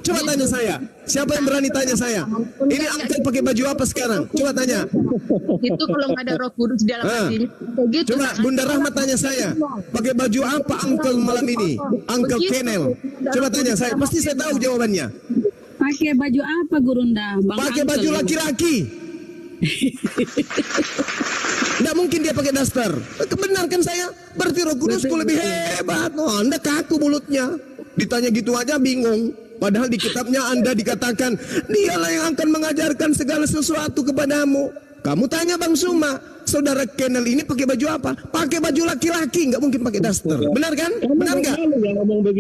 Coba tanya saya. Siapa yang berani tanya saya? Ini Angkel pakai baju apa sekarang? Coba tanya. itu kalau nggak ada Roh Kudus di dalam hati, begitu. Coba Bunda Rahmat tanya saya. Pakai baju apa Angkel malam ini? Angkel Kenel. Coba tanya saya. Pasti saya tahu jawabannya. Pakai baju apa Gurunda? Bang Pakai Uncle. baju laki-laki. Tidak mungkin dia pakai daster. Benar kan saya? Berarti Roh Kudusku lebih hebat. Oh, Anda kaku mulutnya. Ditanya gitu aja bingung. Padahal di kitabnya Anda dikatakan, dialah yang akan mengajarkan segala sesuatu kepadamu. Kamu tanya Bang Suma, saudara Kenel ini pakai baju apa? Pakai baju laki-laki, nggak mungkin pakai daster. Benar kan? Benar nggak?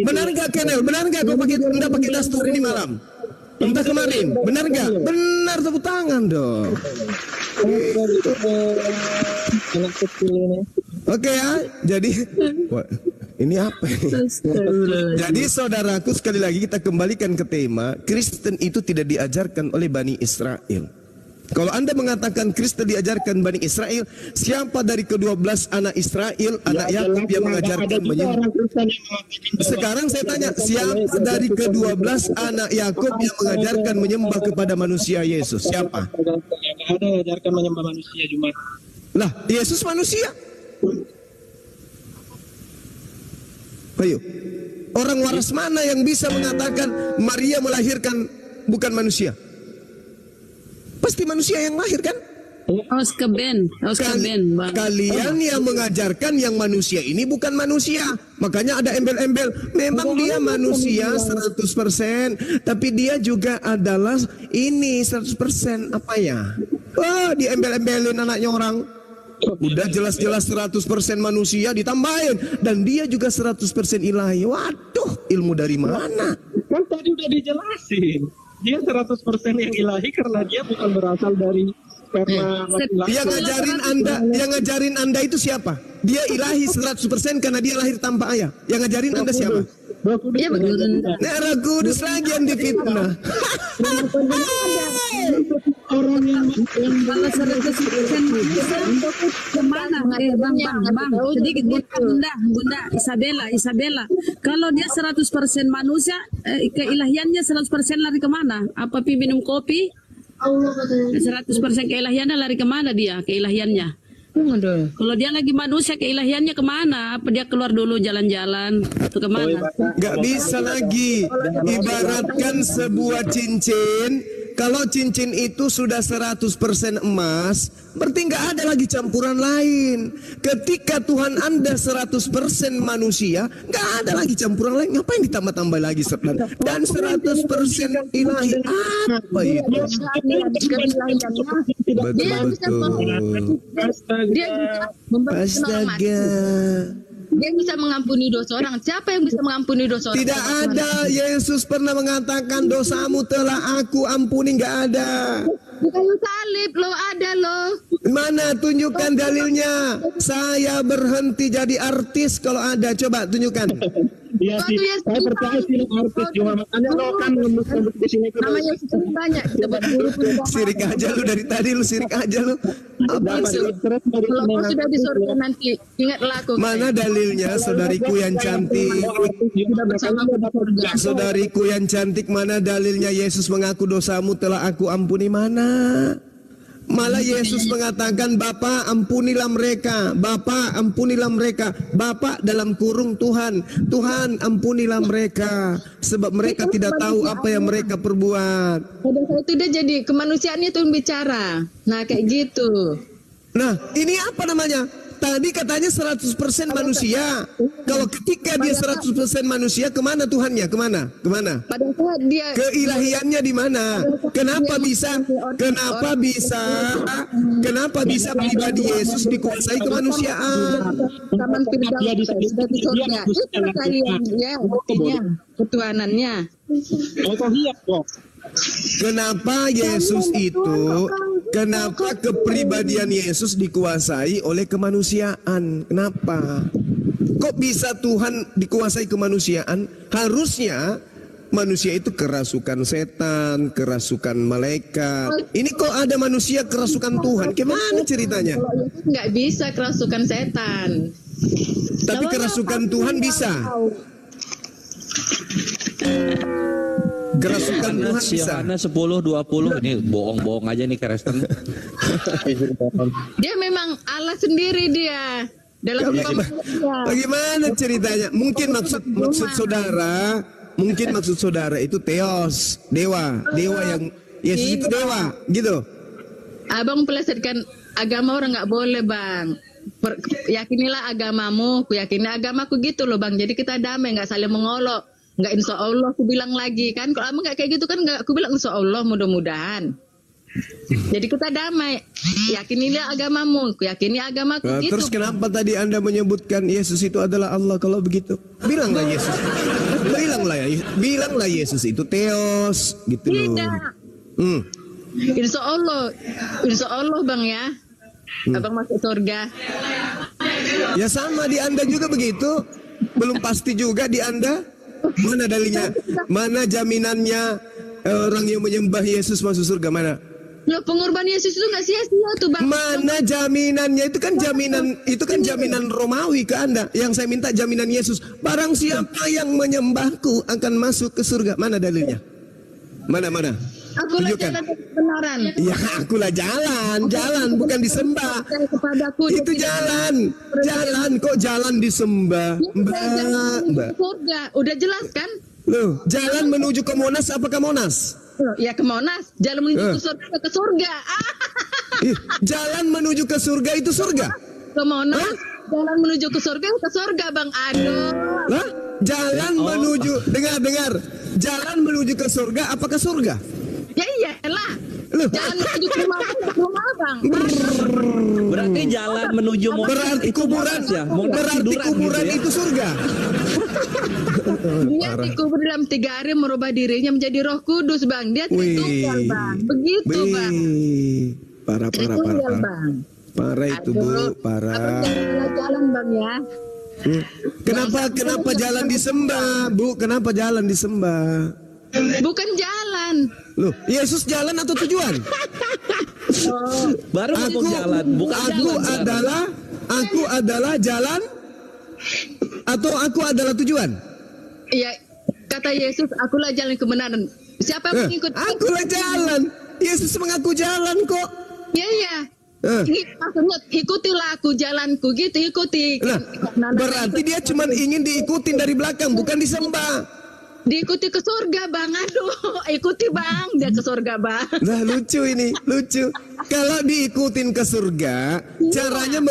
Benar nggak Kenel? Benar nggak kau pakai Anda pakai daster ini malam? Entah kemarin, benar nggak? Benar, tepuk tangan dong. Oke ya, jadi wah, ini apa? Jadi saudaraku, sekali lagi kita kembalikan ke tema, Kristen itu tidak diajarkan oleh Bani Israel. Kalau Anda mengatakan Kristen diajarkan Bani Israel, siapa dari ke-12 anak Israel, anak Yakub yang mengajarkan menyembah? Sekarang saya tanya, siapa dari ke-12 anak Yakub yang mengajarkan menyembah kepada manusia Yesus? Siapa? Ada yang ajarkan menyembah manusia cuma. Lah, Yesus manusia. Ayo, orang waras mana yang bisa mengatakan Maria melahirkan bukan manusia? Pasti manusia yang lahir kan? Oscar Ben, Bang. Kalian yang mengajarkan yang manusia ini bukan manusia. Makanya ada embel-embel. Memang dia manusia 100%, tapi dia juga adalah ini 100%. Apa ya? Wah, dia embel-embelin anaknya orang. Udah jelas-jelas 100% manusia ditambahin. Dan dia juga 100% ilahi. Waduh, ilmu dari mana? Kan tadi udah dijelasin. Dia 100% yang ilahi karena dia bukan berasal dari sperma laki-laki. Yang ngajarin Anda itu siapa? Dia ilahi 100% karena dia lahir tanpa ayah. Yang ngajarin Anda siapa? Iya betul. Nah, Roh Kudus lagi yang difitnah. Orang yang Kalau 100% kemana? Bang, sedikit Bunda Isabella. Kalau dia 100% manusia, keilahiannya 100% lari kemana? Apa minum kopi? 100% keilahiannya lari kemana dia? Keilahiannya? Kalau dia lagi manusia, keilahiannya kemana? Apa dia keluar dulu jalan-jalan atau kemana? Gak bisa lagi. Ibaratkan sebuah cincin. Kalau cincin itu sudah 100% emas, berarti nggak ada lagi campuran lain. Ketika Tuhan Anda 100% manusia, nggak ada lagi campuran lain. Ngapain ditambah-tambah lagi? Dan 100% ilahi. Apa itu? Astaga. Dia bisa mengampuni dosa orang. Siapa yang bisa mengampuni dosa orang? Tidak ada. Yesus pernah mengatakan dosamu telah aku ampuni. Nggak ada. Di kayu salib lo ada lo. Mana tunjukkan dalilnya? Saya berhenti jadi artis kalau ada. Coba tunjukkan. Iya sih, Waktu Yesus saya percaya sih artis cuma makanya lo kan nembus di sini tuh. namanya Yesus itu banyak dapat guru pun. Sirik aja lu dari tadi, lu sirik aja lu. Apaan sih lu? Terus dari Kalau kau sudah di surga nanti ingatlah aku. Mana dalilnya, saudariku yang cantik? Bersama aku di surga. Saudariku yang cantik, mana dalilnya Yesus mengaku dosamu telah aku ampuni? Mana? Malah Yesus mengatakan, Bapa ampunilah mereka, Bapa ampunilah mereka, Bapa dalam kurung Tuhan, Tuhan ampunilah mereka, sebab mereka tidak tahu apa yang mereka perbuat. Pada saat itu dia jadi kemanusiaannya tuh bicara. Nah kayak gitu. Nah, ini apa namanya? Tadi katanya 100% manusia. Kalau ketika dia 100% manusia, kemana Tuhannya? Kemana? Kemana? Pada saat dia Keilahiannya di mana? Kenapa bisa pribadi Yesus dikuasai kemanusiaan? Taman Firdaus sudah di surga. Itu kekayaan dia, buktinya, ketuhanannya. Kenapa Yesus itu, kenapa kepribadian Yesus dikuasai oleh kemanusiaan? Kenapa? Kok bisa Tuhan dikuasai kemanusiaan? Harusnya manusia itu kerasukan setan, kerasukan malaikat. Ini kok ada manusia kerasukan Tuhan? Gimana ceritanya? Kalau Yesus nggak bisa kerasukan setan. Tapi kerasukan Tuhan bisa. Kerasukan Tuhan bisa. Yohanes 10:20 ini bohong-bohong aja nih Kristen. Dia memang Allah sendiri dia. Dalam Bagaimana ceritanya? Mungkin maksud saudara itu Theos, dewa yang Yesus itu dewa, gitu. Abang mempelesetkan agama orang nggak boleh bang. Yakinilah agamamu, ku yakini agamaku gitu loh bang. Jadi kita damai, nggak saling mengolok. Nggak insya Allah aku bilang lagi kan. Kalau abang nggak kayak gitu kan nggak aku bilang insya Allah mudah-mudahan. Jadi kita damai. Yakinilah agamamu, ku yakini agamaku gitu. Terus kenapa tadi Anda menyebutkan Yesus itu adalah Allah kalau begitu? Bilanglah Yesus. Bilanglah Yesus itu Theos gitu loh. Tidak. Insya Allah bang ya. Abang masuk surga. Ya sama di Anda juga begitu. Belum pasti juga di Anda. Mana dalilnya? Mana jaminannya orang yang menyembah Yesus masuk surga? Mana? Loh, pengorban Yesus itu nggak sia-sia tuh bang. Mana jaminannya? Itu kan jaminan Romawi ke Anda. Yang saya minta jaminan Yesus. Barang siapa yang menyembahku akan masuk ke surga. Mana dalilnya? Mana? Akulah jalan kebenaran. Ya, akulah jalan bukan disembah. Itu jalan kok jalan disembah. Mbak. Surga, udah jelas kan? Loh, jalan menuju ke Monas apa ke Monas? Ya ke Monas, jalan menuju ke surga. Jalan menuju ke surga itu surga. Ke Monas, jalan menuju ke surga bang. Aduh. Lah, jalan menuju dengar. Jalan menuju ke surga apa ke surga? Ya iyalah. Loh. Jalan menuju ke rumah bang. Berarti jalan menuju Berarti kuburan itu surga. Dia dikubur dalam 3 hari merubah dirinya menjadi Roh Kudus bang. Dia Tritunggal bang. Begitu bang. Parah. Bang. Parah itu Bu, parah. Jalan bang ya. Kenapa jalan disembah, Bu? Kenapa jalan disembah? Bukan jalan. Loh, Yesus jalan atau tujuan? Baru ngomong jalan, bukan jalan. Aku adalah jalan atau aku adalah tujuan? Iya, kata Yesus, akulah jalan kebenaran. Siapa yang mengikut? Akulah jalan. Yesus mengaku jalan kok. Iya. Ini maksudnya ikutilah aku jalanku gitu, ikuti. Nah, berarti dia cuma ingin diikutin dari belakang, bukan disembah. Diikuti ke surga bang, aduh, ikuti bang, dia ke surga bang. Nah lucu ini, lucu. Kalau diikutin ke surga, caranya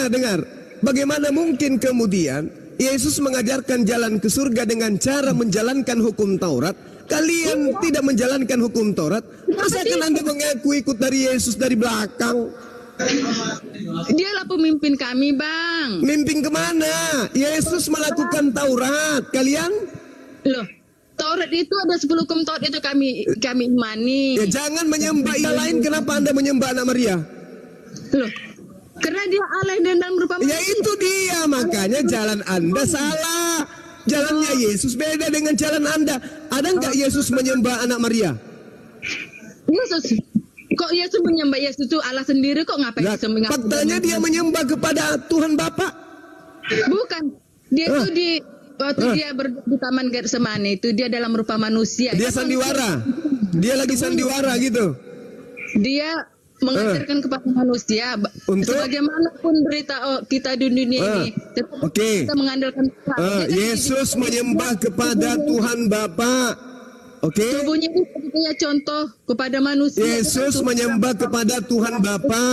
dengar. Bagaimana mungkin kemudian Yesus mengajarkan jalan ke surga dengan cara menjalankan hukum Taurat? Kalian tidak menjalankan hukum Taurat, masakan Anda mengaku ikut dari Yesus dari belakang? Dialah pemimpin kami bang. Mimpin kemana? Yesus melakukan Taurat, kalian? Loh, Taurat itu ada 10 hukum Taurat itu kami imani. Ya jangan menyembah ilah lain. Kenapa Anda menyembah anak Maria? Loh, karena dia Allah dan dalam rupa Ya itu dia, makanya jalan Anda salah. Jalannya Yesus beda dengan jalan Anda. Ada nggak Yesus menyembah anak Maria? Yesus, kok Yesus menyembah Yesus itu Allah sendiri kok ngapain Nah, Yesus mengaku faktanya dia menyembah kepada Tuhan Bapa. Bukan. Dia itu di waktu dia di Taman Getsemani itu dia dalam rupa manusia. Dia sandiwara. Dia lagi sandiwara gitu. Dia mengajarkan kepada manusia Untuk bagaimanapun berita kita di dunia ini tetap kita mengandalkan Tuhan. Yesus menyembah kepada Tuhan Bapa. Tubuhnya itu sebetulnya contoh kepada manusia. Yesus menyembah kepada Tuhan Bapa.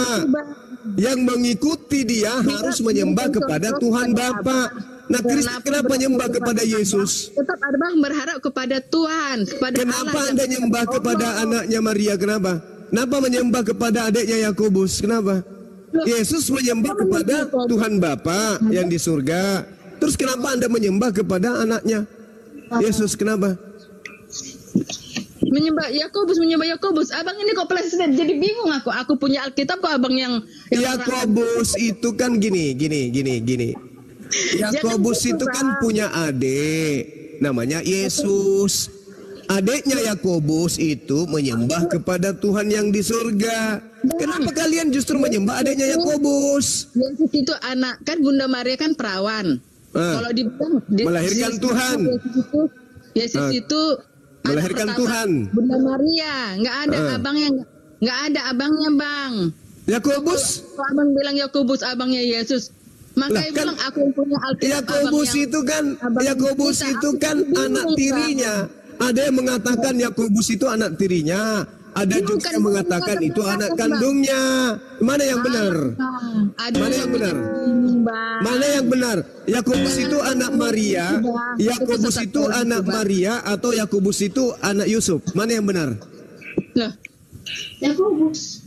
Yang mengikuti dia harus menyembah kepada Tuhan Bapa. Nah, Kristus kenapa menyembah kepada Yesus? Tetap Abang berharap kepada Tuhan, kepada Kenapa Allah. Anda menyembah kepada anaknya Maria? Kenapa? Kenapa menyembah kepada adiknya Yakobus? Kenapa? Yesus menyembah kepada Tuhan Bapa yang di surga. Terus kenapa Anda menyembah kepada anaknya Yesus? Kenapa? Menyembah Yakobus. Abang ini kok pelajaran jadi bingung aku. Aku punya Alkitab kok abang yang Yakobus itu kan gini. Yakobus itu kan punya adik namanya Yesus. Adiknya Yakobus itu menyembah kepada Tuhan yang di surga. Kenapa kalian justru menyembah adiknya Yakobus? Yesus itu anak, kan Bunda Maria kan perawan. Kalau dibilang melahirkan Tuhan. Yesus itu melahirkan Tuhan. Bunda Maria, nggak ada abangnya Bang. Yakobus? Kalau abang bilang Yakobus abangnya Yesus, makanya bilang aku yang punya Alkitab. Yakobus itu kan anak tirinya. Ada yang mengatakan Yakobus itu anak tirinya. Ada juga yang mengatakan itu anak kandungnya. Mana yang benar? Mana yang benar? Mana yang benar? Yakobus itu anak Maria, Yakobus itu anak Maria atau Yakobus itu anak Yusuf? Mana yang benar? Yakobus.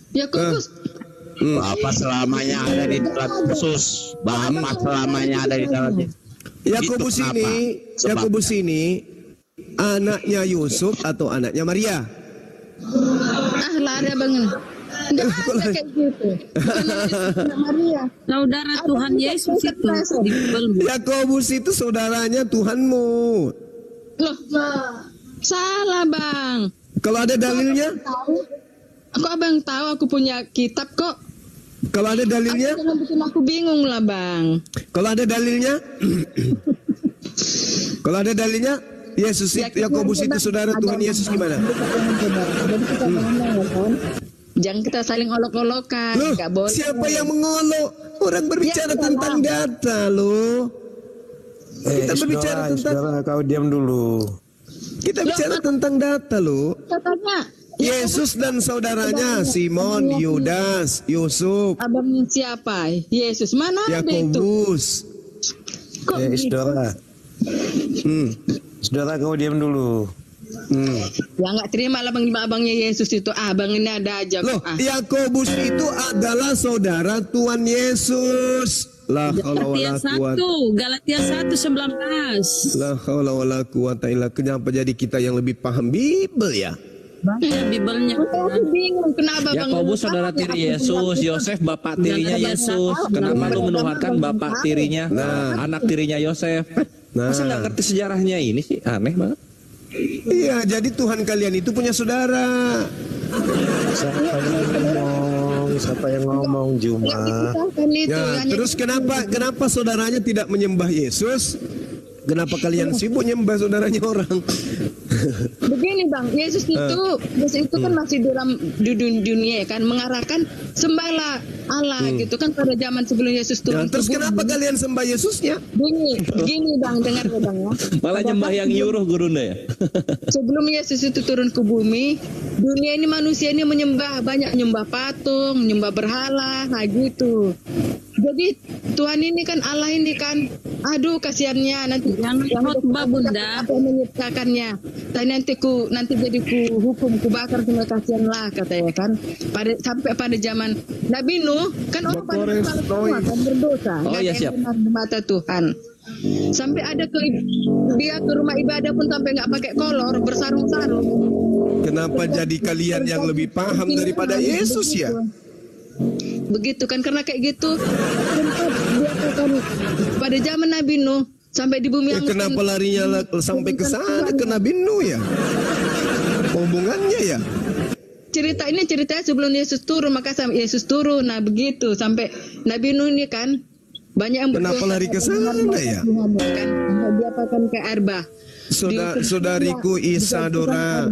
Bapak selamanya ada di dalam Yesus. Bapak selamanya ada di dalam Yesus. Yakobus ini anaknya Yusuf atau anaknya Maria? Lari abang. Enggak ada kayak gitu. Maria. Saudara Tuhan Yesus itu. Yakobus itu saudaranya Tuhanmu. Loh, salah Bang. Kalau ada dalilnya? Kok abang tahu aku punya kitab kok? Kalau ada dalilnya? Jangan bikin aku bingung lah Bang. Kalau ada dalilnya? Kalau ada dalilnya? Yesus itu, Yakobus itu saudara Tuhan Yesus gimana? Jangan kita saling olok-olokan. Loh, nggak boleh. siapa yang mengolok? Orang berbicara tentang data loh. Kita berbicara tentang. Kau diam dulu. Kita bicara tentang data loh. Katanya Yesus dan saudaranya Simon, Yudas, Yusuf. Abangnya siapa? Yesus. Mana ada itu? Yakobus. Kok gitu? Saudara. Saudara, kau diam dulu. Ya nggak terima lah abangnya Yesus itu. Abang ini ada aja. Loh, Yakobus itu adalah saudara Tuhan Yesus. Galatia 1:19. La haula wala quwata illa billah. Kenapa jadi kita yang lebih paham Bible ya? Bibelnya. Bingung kenapa Bang? Yakobus saudara tiri Yesus, Yosef bapak tirinya Yesus. Kenapa lu menuhankan bapak tirinya, anak tirinya Yosef? Masa nggak ngerti sejarahnya ini sih? Aneh banget. Iya, jadi Tuhan kalian itu punya saudara. Siapa yang ngomong Juma? Ya, terus kenapa saudaranya tidak menyembah Yesus? Kenapa kalian sibuk nyembah saudaranya orang? Begini Bang, Yesus itu kan masih dalam dunia ya kan, mengarahkan sembahlah Allah gitu kan pada zaman sebelum Yesus turun. Terus kenapa kalian sembah Yesusnya? Begini Bang, dengar ya Bang ya. Malah nyembah yang nyuruh gurunda ya. Sebelum Yesus itu turun ke bumi, dunia ini manusia ini banyak nyembah patung, nyembah berhala, nah gitu. Jadi Tuhan ini kan Allah ini kan, aduh kasihannya nanti yang khotbah Bunda apa menyiptakannya. Nanti jadi ku hukum, ku bakar, semua kasihan lah katanya kan. Sampai pada zaman Nabi Nuh kan orang pada semua kan berdosa, Oh ya siap. benar di mata Tuhan. Sampai ada dia ke rumah ibadah pun sampai nggak pakai kolor, bersarung-sarung. Kenapa jadi kalian yang lebih paham daripada Yesus ya? Begitu kan, karena kayak gitu dia kan pada zaman Nabi Nuh sampai di bumi yang Kenapa larinya sampai ke sana ke Nabi Nuh ya? Hubungannya ya? Cerita ini ceritanya sebelum Yesus turun, maka sampai Yesus turun. Nah begitu sampai Nabi Nuh ini kan banyak yang Kenapa lari ke sana ya? Kan dia akan ke Arba. Saudariku Isadora,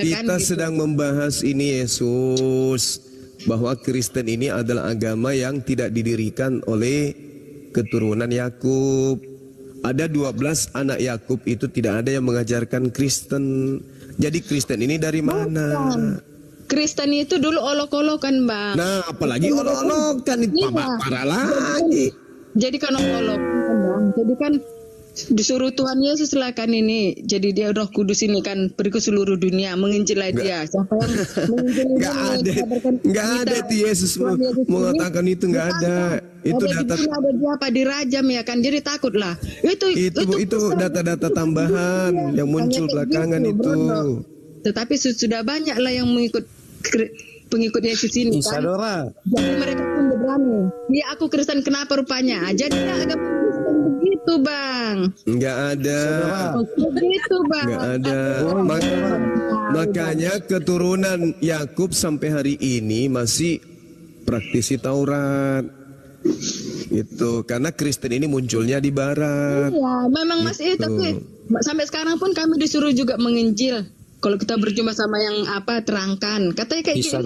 kita sedang membahas ini Yesus, bahwa Kristen ini adalah agama yang tidak didirikan oleh keturunan Yakub. Ada 12 anak Yakub itu tidak ada yang mengajarkan Kristen. Jadi Kristen ini dari mana? Kristen itu dulu olok-olokan, Bang. Nah, apalagi olok-olokan itu parah lagi. Jadi kan olok-olokan, Bang. Jadi kan disuruh Tuhan Yesus lah kan ini. Jadi dia Roh Kudus ini kan pergi ke seluruh dunia menginjillah dia. Siapa yang menginjil? Nggak ada itu Yesus mengatakan itu, nggak ada. Itu data ada dia apa dirajam ya kan. Jadi takut lah. Itu data-data tambahan yang muncul belakangan gitu, itu. Tetapi sudah banyak lah yang pengikut Yesus ini kan. Isadora. Jadi mereka pun berani. Ya aku Kristen kenapa rupanya? Jadi agak Kristen begitu, Bang. Nggak ada. Begitu, Bang. Nggak ada. Makanya keturunan Yakub sampai hari ini masih praktisi Taurat. Itu karena Kristen ini munculnya di barat. Iya, memang masih itu. Tapi sampai sekarang pun kami disuruh juga menginjil. Kalau kita berjumpa sama yang terangkan, katanya kayak gitu.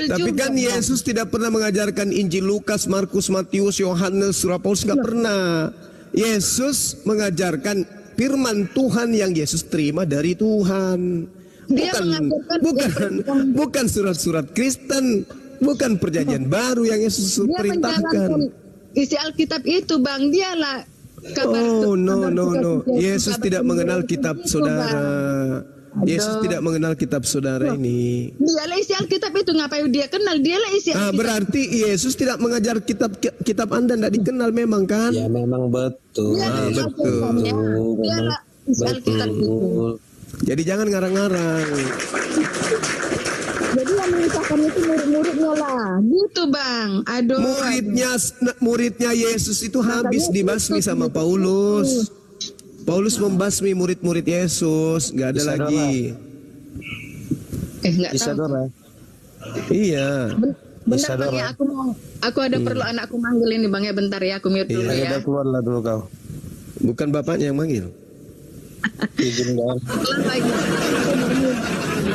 Tapi kan Yesus tidak pernah mengajarkan Injil Lukas, Markus, Matius, Yohanes, Surah Paulus, nggak pernah. Yesus mengajarkan firman Tuhan yang Yesus terima dari Tuhan. Bukan surat-surat Kristen, bukan perjanjian baru yang Yesus perintahkan. Isi Alkitab itu, Bang, dialah kabar. No. Yesus tidak mengenal kitab saudara. Yesus tidak mengenal kitab saudara ini. Dialah isi Alkitab itu, ngapain dia kenal? Dialah isi Alkitab. Berarti Yesus tidak mengajar kitab Anda tidak dikenal memang kan? Ya memang betul. Betul. Dialah isi Alkitab itu. Jadi jangan ngarang-ngarang. Jadi yang mengisahkan itu murid-muridnya lah. Gitu, Bang. Aduh. Muridnya Yesus itu habis dibasmi sama Paulus. Paulus membasmi murid-murid Yesus, nggak ada lagi. Nggak tahu. Iya. Bentar Bang ya, aku ada perlu anakku manggil ini Bang ya, bentar ya, aku mute dulu ya. Keluarlah dulu kau. Bukan bapaknya yang manggil. Izin dong.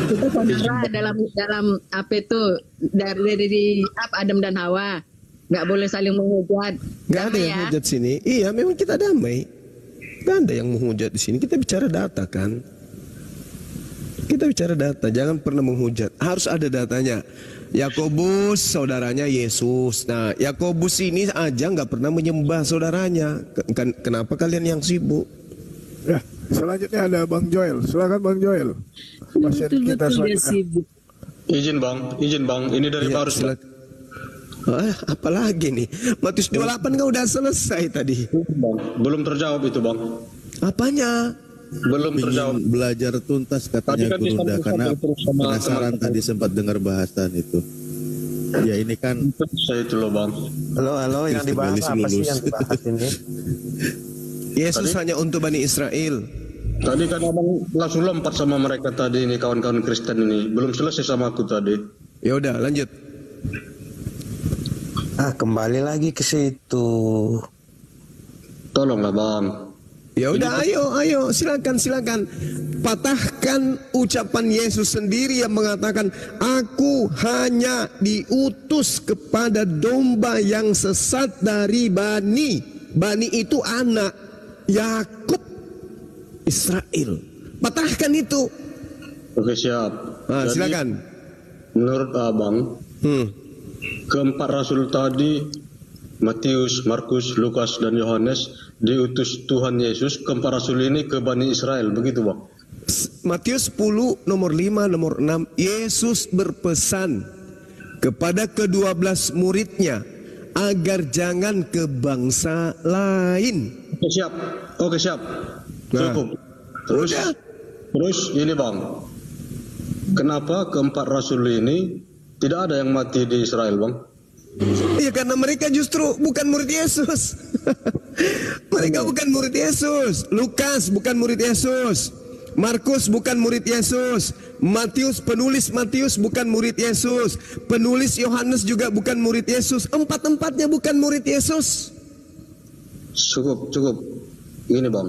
Kita saudara dalam apa itu dari Adam dan Hawa, nggak boleh saling menghujat. Nggak ada yang menghujat sini. Iya, memang kita damai. Nggak ada yang menghujat di sini. Kita bicara data kan. Kita bicara data. Jangan pernah menghujat. Harus ada datanya. Yakobus saudaranya Yesus. Nah, Yakobus ini aja nggak pernah menyembah saudaranya. Kenapa kalian yang sibuk? Ya, selanjutnya ada Bang Joel. Silakan Bang Joel. Pasien kita selanjutnya. Izin bang. Ini dari Barus. Apalagi nih? Matius 28 kan udah selesai tadi. Belum terjawab itu, Bang. Apanya? Belum terjawab. Belajar tuntas katanya kan Gurunda karena penasaran tadi sempat dengar bahasan itu. Ya ini kan saya itu loh, Bang. Halo yang dibahas apa sih yang dibahas ini? Yesus hanya untuk Bani Israel. Tadi kan abang langsung lompat sama mereka tadi ini, kawan-kawan Kristen ini. Belum selesai sama aku tadi. Ya udah, lanjut. Kembali lagi ke situ. Tolonglah, Bang. Ya udah, ayo, silakan. Patahkan ucapan Yesus sendiri yang mengatakan, aku hanya diutus kepada domba yang sesat dari Bani. Bani itu anak Yakub, Israel. Patahkan itu. Oke, siap. Silakan. Menurut abang, keempat rasul tadi, Matius, Markus, Lukas, dan Yohanes, diutus Tuhan Yesus keempat rasul ini ke Bani Israel, begitu, Bang? Matius 10 nomor 5 nomor 6, Yesus berpesan kepada ke-12 muridnya agar jangan ke bangsa lain. Oke, siap. Cukup. Terus ini, Bang. Kenapa keempat rasul ini tidak ada yang mati di Israel, Bang? Iya, karena mereka justru bukan murid Yesus. Mereka bukan murid Yesus. Lukas bukan murid Yesus. Markus bukan murid Yesus. Penulis Matius bukan murid Yesus. Penulis Yohanes juga bukan murid Yesus. Empat-empatnya bukan murid Yesus. Cukup. Gini bang.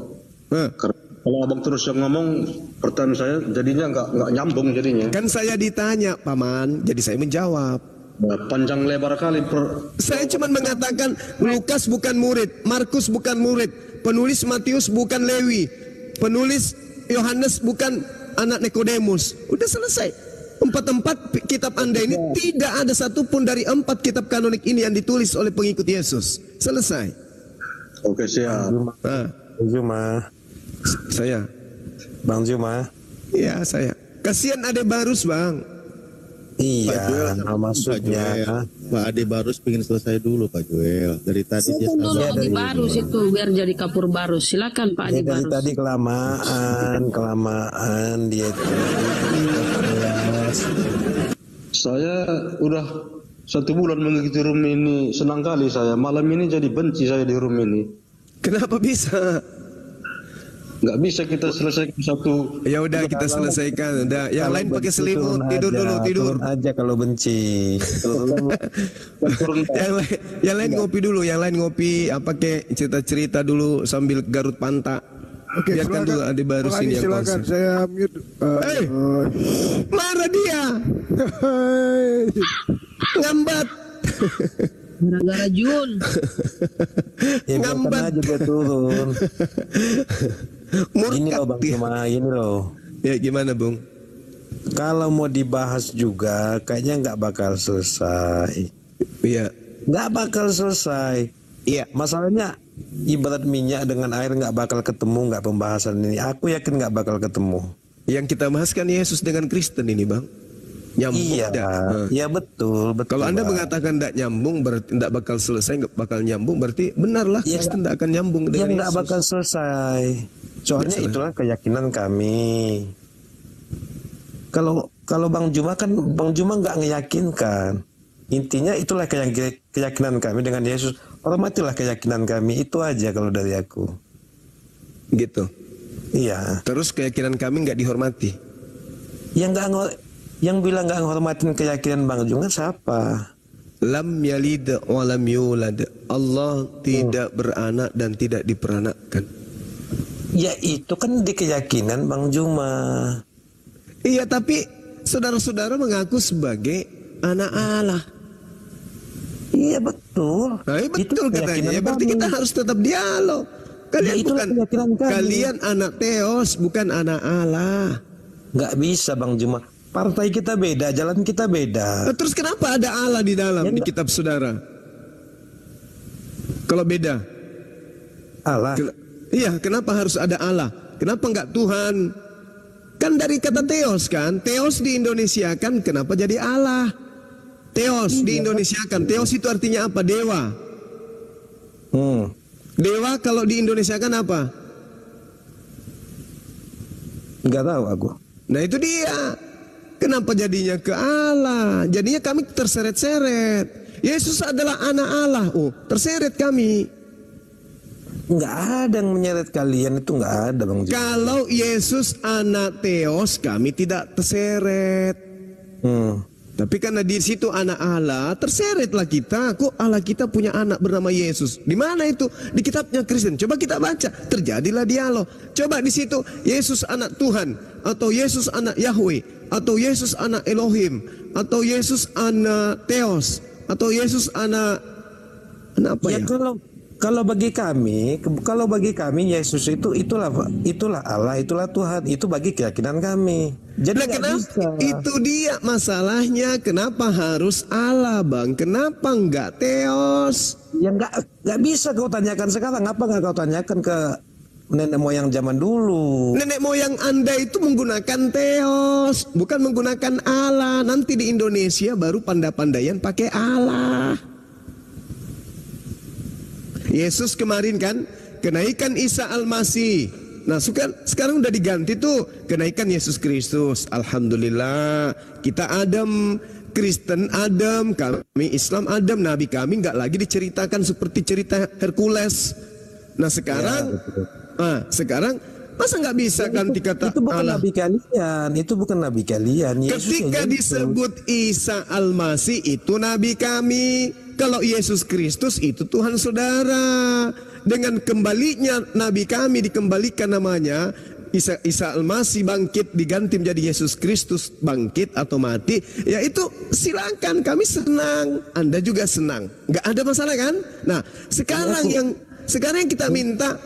Kalau abang terus yang ngomong, pertanyaan saya jadinya nggak nyambung jadinya. Kan saya ditanya, Paman, jadi saya menjawab. Panjang lebar kali. Saya cuma mengatakan Lukas bukan murid, Markus bukan murid, penulis Matius bukan Lewi, penulis Yohanes bukan anak Nikodemus. Udah selesai. Empat kitab Anda ini tidak ada satupun dari 4 kitab kanonik ini yang ditulis oleh pengikut Yesus. Selesai. Oke, siap. Juma. Saya. Bang Juma. Iya, saya. Kasihan Ade Barus, Bang. Iya, maksudnya Pak Ade Barus pengen selesai dulu Pak Joel. Dari tadi dia dulu Ade Barus itu biar jadi kapur Barus. Silakan Pak Ade dari Barus. tadi kelamaan dia itu. Saya udah 1 bulan mengikuti room ini, senang kali saya. Malam ini jadi benci saya di room ini. Kenapa bisa? Nggak bisa kita selesaikan satu. Ya udah kita selesaikan. Udah, yang lain pakai selimut, tidur dulu, tidur. Turun aja kalau benci. yang lain ngopi dulu, yang lain ngopi apa kayak cerita-cerita dulu sambil garut pantat. Oke, biarkan dulu Ade Barus ini yang silakan. konsen. Saya mute. Marah dia. Ngambat. Gara-gara Jun. Ya biarkan aja dia turun. Ini loh Bang Cuma, ini loh. Ya gimana Bung? Kalau mau dibahas juga kayaknya nggak bakal selesai. Iya. Nggak bakal selesai. Iya. Masalahnya ibarat minyak dengan air nggak bakal ketemu, nggak pembahasan ini. Aku yakin nggak bakal ketemu. Yang kita bahas kan Yesus dengan Kristen ini Bang. Nyambung iya, iya betul. Kalau Anda mengatakan tidak nyambung berarti tidak bakal selesai, nggak bakal nyambung berarti benarlah Kristen tidak akan nyambung dengan Yesus. Nggak bakal selesai. Soalnya itulah keyakinan kami. Kalau Bang Juma kan Bang Juma nggak meyakinkan. Intinya itulah keyakinan kami dengan Yesus. Hormatilah keyakinan kami, itu aja kalau dari aku. Gitu. Iya. Terus keyakinan kami nggak dihormati. Yang bilang nggak menghormatin keyakinan Bang Juma siapa? Lam yalid wa lam yulad. Allah tidak beranak dan tidak diperanakkan. Ya itu kan di keyakinan Bang Juma. Iya tapi saudara-saudara mengaku sebagai anak Allah. Iya betul. Nah, betul katanya. Ya, berarti kita harus tetap dialog. Kalian anak Theos bukan anak Allah. Nggak bisa Bang Juma. Partai kita beda, jalan kita beda. Nah, terus kenapa ada Allah di dalam di kitab saudara? Kalau beda? Allah. Iya, kenapa harus ada Allah? Kenapa enggak Tuhan? Kan dari kata Theos kan? Theos di Indonesia kan kenapa jadi Allah? Theos di Indonesia kan. Theos itu artinya apa? Dewa. Dewa kalau di Indonesia kan apa? Enggak tahu aku. Nah itu dia. Kenapa jadinya ke Allah? Jadinya kami terseret-seret. Yesus adalah anak Allah. Oh, terseret kami. Enggak ada yang menyeret kalian, itu enggak ada Bang Juma. Kalau Yesus anak Theos, kami tidak terseret. Tapi karena di situ anak Allah, terseretlah kita. Kok Allah kita punya anak bernama Yesus? Di mana itu? Di kitabnya Kristen. Coba kita baca. Terjadilah dialog. Coba di situ Yesus anak Tuhan, atau Yesus anak Yahweh, atau Yesus anak Elohim, atau Yesus anak Theos, atau Yesus anak apa ya? Kalau bagi kami Yesus itulah Allah, itulah Tuhan, itu bagi keyakinan kami. Jadi kenapa? Itu dia masalahnya. Kenapa harus Allah, Bang? Kenapa enggak Theos? Ya enggak bisa kau tanyakan sekarang. Apa enggak kau tanyakan ke nenek moyang zaman dulu? Nenek moyang Anda itu menggunakan Theos, bukan menggunakan Allah. Nanti di Indonesia baru pandai-pandaian pakai Allah. Yesus kemarin kan kenaikan Isa Al-Masih. Nah sekarang udah diganti tuh kenaikan Yesus Kristus. Alhamdulillah kita adem, Kristen Adam, kami Islam Adam, Nabi kami nggak lagi diceritakan seperti cerita Hercules. Nah sekarang, sekarang masa nggak bisa kan dikata itu bukan Allah? nabi kalian, itu bukan nabi kalian. Ketika disebut Isa Al-Masih itu nabi kami. Kalau Yesus Kristus itu Tuhan saudara. Dengan kembalinya nabi kami dikembalikan namanya Isa Al-Masih bangkit diganti menjadi Yesus Kristus bangkit atau mati, ya itu silakan, kami senang, Anda juga senang, nggak ada masalah kan? Nah sekarang yang kita minta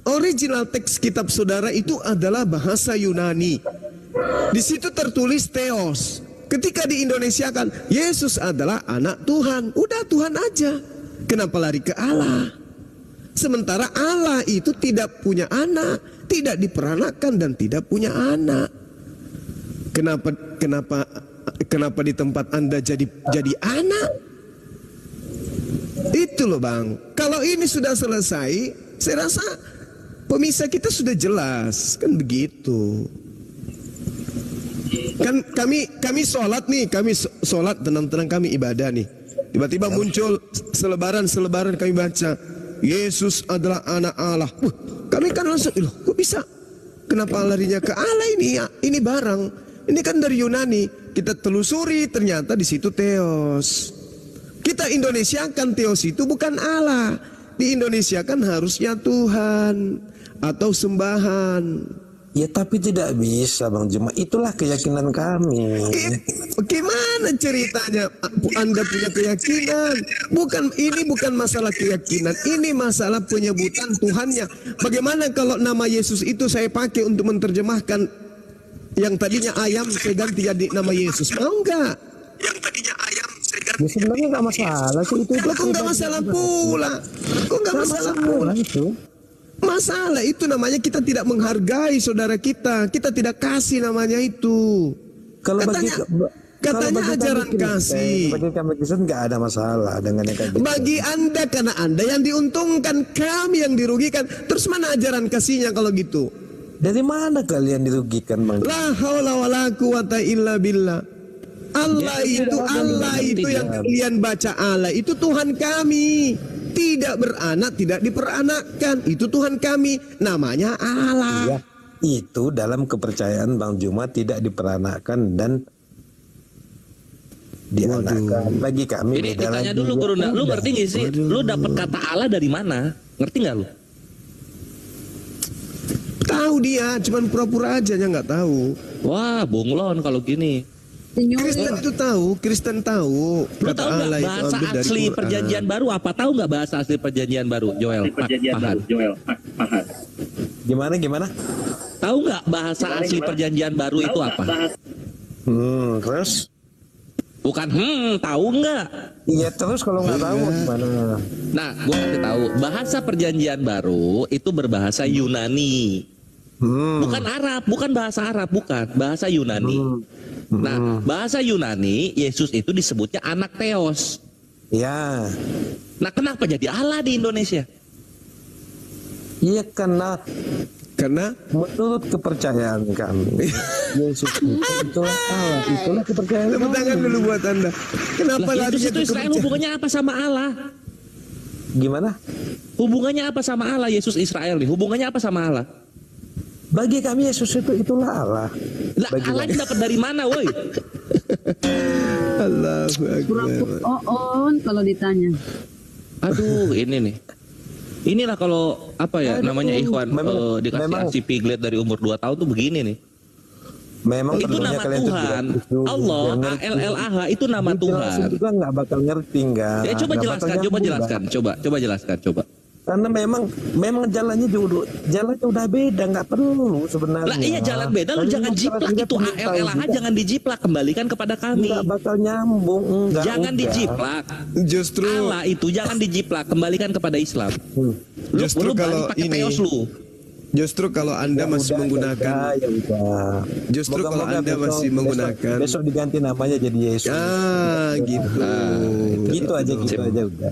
original teks kitab saudara itu adalah bahasa Yunani. Di situ tertulis Theos. Ketika di Indonesia kan Yesus adalah anak Tuhan, udah Tuhan aja. Kenapa lari ke Allah? Sementara Allah itu tidak punya anak, tidak diperanakan dan tidak punya anak. Kenapa di tempat Anda jadi anak? Itu loh Bang. Kalau ini sudah selesai, saya rasa pemisah kita sudah jelas, kan begitu. Kan kami sholat nih, kami sholat tenang-tenang kami ibadah nih. Tiba-tiba muncul selebaran kami baca Yesus adalah anak Allah. Kami kan langsung, loh kok bisa? Kenapa larinya ke Allah ini? Ya, ini barang. Ini kan dari Yunani. Kita telusuri ternyata di situ Theos. Kita Indonesia kan Theos itu bukan Allah. Di Indonesia kan harusnya Tuhan atau sembahan. Ya tapi tidak bisa Bang Juma, itulah keyakinan kami. Bagaimana ceritanya Anda punya keyakinan? Ini bukan masalah keyakinan, ini masalah penyebutan Tuhannya. Bagaimana kalau nama Yesus itu saya pakai untuk menerjemahkan yang tadinya ayam saya ganti jadi nama Yesus, mau enggak? Yang tadinya ayam saya ganti. Ya sebenarnya nggak masalah sih itu. Kok nggak masalah pula? Kok nggak masalah pula itu? Masalah itu namanya kita tidak menghargai saudara kita. Kita tidak kasih namanya itu. Kalau katanya ajaran kasih. Bagi kami Kristen nggak ada masalah dengan yang kayak gitu. Bagi Anda karena Anda yang diuntungkan, kami yang dirugikan. Terus mana ajaran kasihnya kalau gitu? Dari mana kalian dirugikan Bang? La haula wala quwata illa billah. Allah itu yang kalian baca Allah itu Tuhan kami. Tidak beranak, tidak diperanakkan. Itu Tuhan kami, namanya Allah. Ya, itu dalam kepercayaan Bang Juma tidak diperanakkan dan dianakkan. Bagi kami ini ditanya dulu Gurunda, lu ngerti gak sih? Lu dapat kata Allah dari mana? Ngerti nggak lu? Tahu dia, cuman pura-pura aja nggak tahu. Wah, bunglon kalau gini. Kristen itu tahu, Kristen tahu. Lu tahu nggak bahasa asli perjanjian baru apa? Tahu nggak bahasa asli perjanjian baru, Joel? Pahan. Gimana? Tahu nggak bahasa asli perjanjian baru itu apa? Terus? Bukan tahu nggak? Iya terus kalau nggak tahu gimana? Nah, gua kasih tahu. Bahasa perjanjian baru itu berbahasa Yunani. Bukan Arab, bukan bahasa Arab, bukan bahasa Yunani. Nah, bahasa Yunani Yesus itu disebutnya anak Theos. Ya. Nah, kenapa jadi Allah di Indonesia? Iya karena menurut kepercayaan kami Yesus itulah Allah, itulah kepercayaan. Tepuk tangan dulu buat Anda. Kenapa lagi Yesus itu Israel hubungannya apa sama Allah? Gimana? Hubungannya apa sama Allah Yesus Israel nih? Hubungannya apa sama Allah? Bagi kami Yesus itulah Allah. Lah Allah dapat dari mana, woi? Allahu Akbar. Kalau ditanya. Aduh, ini nih. Inilah kalau apa ya namanya Ikhwan dikasih asi piglet dari umur 2 tahun tuh begini nih. Memang itu nama Tuhan. Allah, ALLAH itu nama Tuhan. Itu nggak bakal ngerti enggak. Ya coba jelaskan. Coba jelaskan. Karena memang jalannya udah beda, nggak perlu sebenarnya. Lah iya jalan beda, lu jangan jiplak itu ALLAH, jangan dijiplak, kembalikan kepada kami. Nggak bakal nyambung, jangan dijiplak. Justru Allah itu jangan dijiplak, kembalikan kepada Islam. Justru kalau pakai ini Theos lu. Justru kalau Anda masih menggunakan Justru kalau Anda masih menggunakan besok diganti namanya jadi Yesus. Gitu. Gitu aja udah.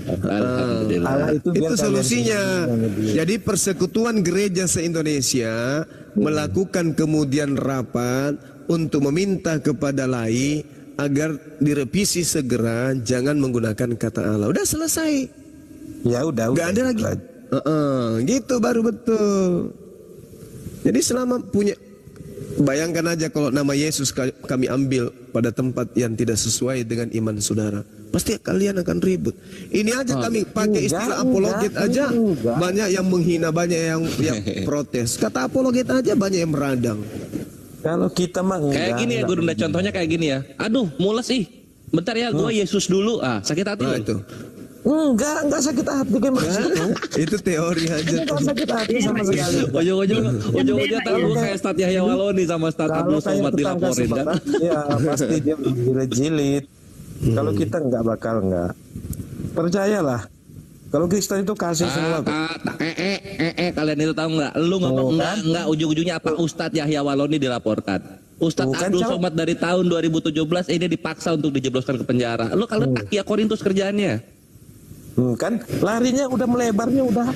Allah itu solusinya. Jadi Persekutuan Gereja se-Indonesia melakukan kemudian rapat untuk meminta kepada lai agar direvisi segera, jangan menggunakan kata Allah. Udah selesai. Ya udah. Gak ada lagi. Gitu baru betul. Jadi selama punya, bayangkan aja kalau nama Yesus kami ambil pada tempat yang tidak sesuai dengan iman saudara, pasti kalian akan ribut. Ini aja kami pakai istilah apologet aja, banyak yang menghina, banyak yang protes. Kata apologet aja banyak yang meradang. Kalau kita mah kayak gini ya Gurunda, contohnya kayak gini ya. Aduh, mules ih. Bentar ya, gue Yesus dulu. Sakit hati. Nah, itu. Enggak sakit hati kayak maksudnya. Itu teori aja. Enggak sakit hati sama sekali. Ujung-ujungnya tahu gue kayak Ustadz Yahya Waloni sama Ustadz Abdul Somad dilaporin kan. Ya pasti dia jilid. Kalau kita enggak bakal enggak. Percayalah. Kalau Kristen itu kasih semua. Kalian itu tahu nggak? Lu ngomong enggak ujung-ujungnya apa? Ustadz Yahya Waloni dilaporkan. Ustadz Abdul Somad dari tahun 2017 ini dipaksa untuk dijebloskan ke penjara. Lu kalau Takia Korintus kerjaannya. Kan larinya udah melebarnya udah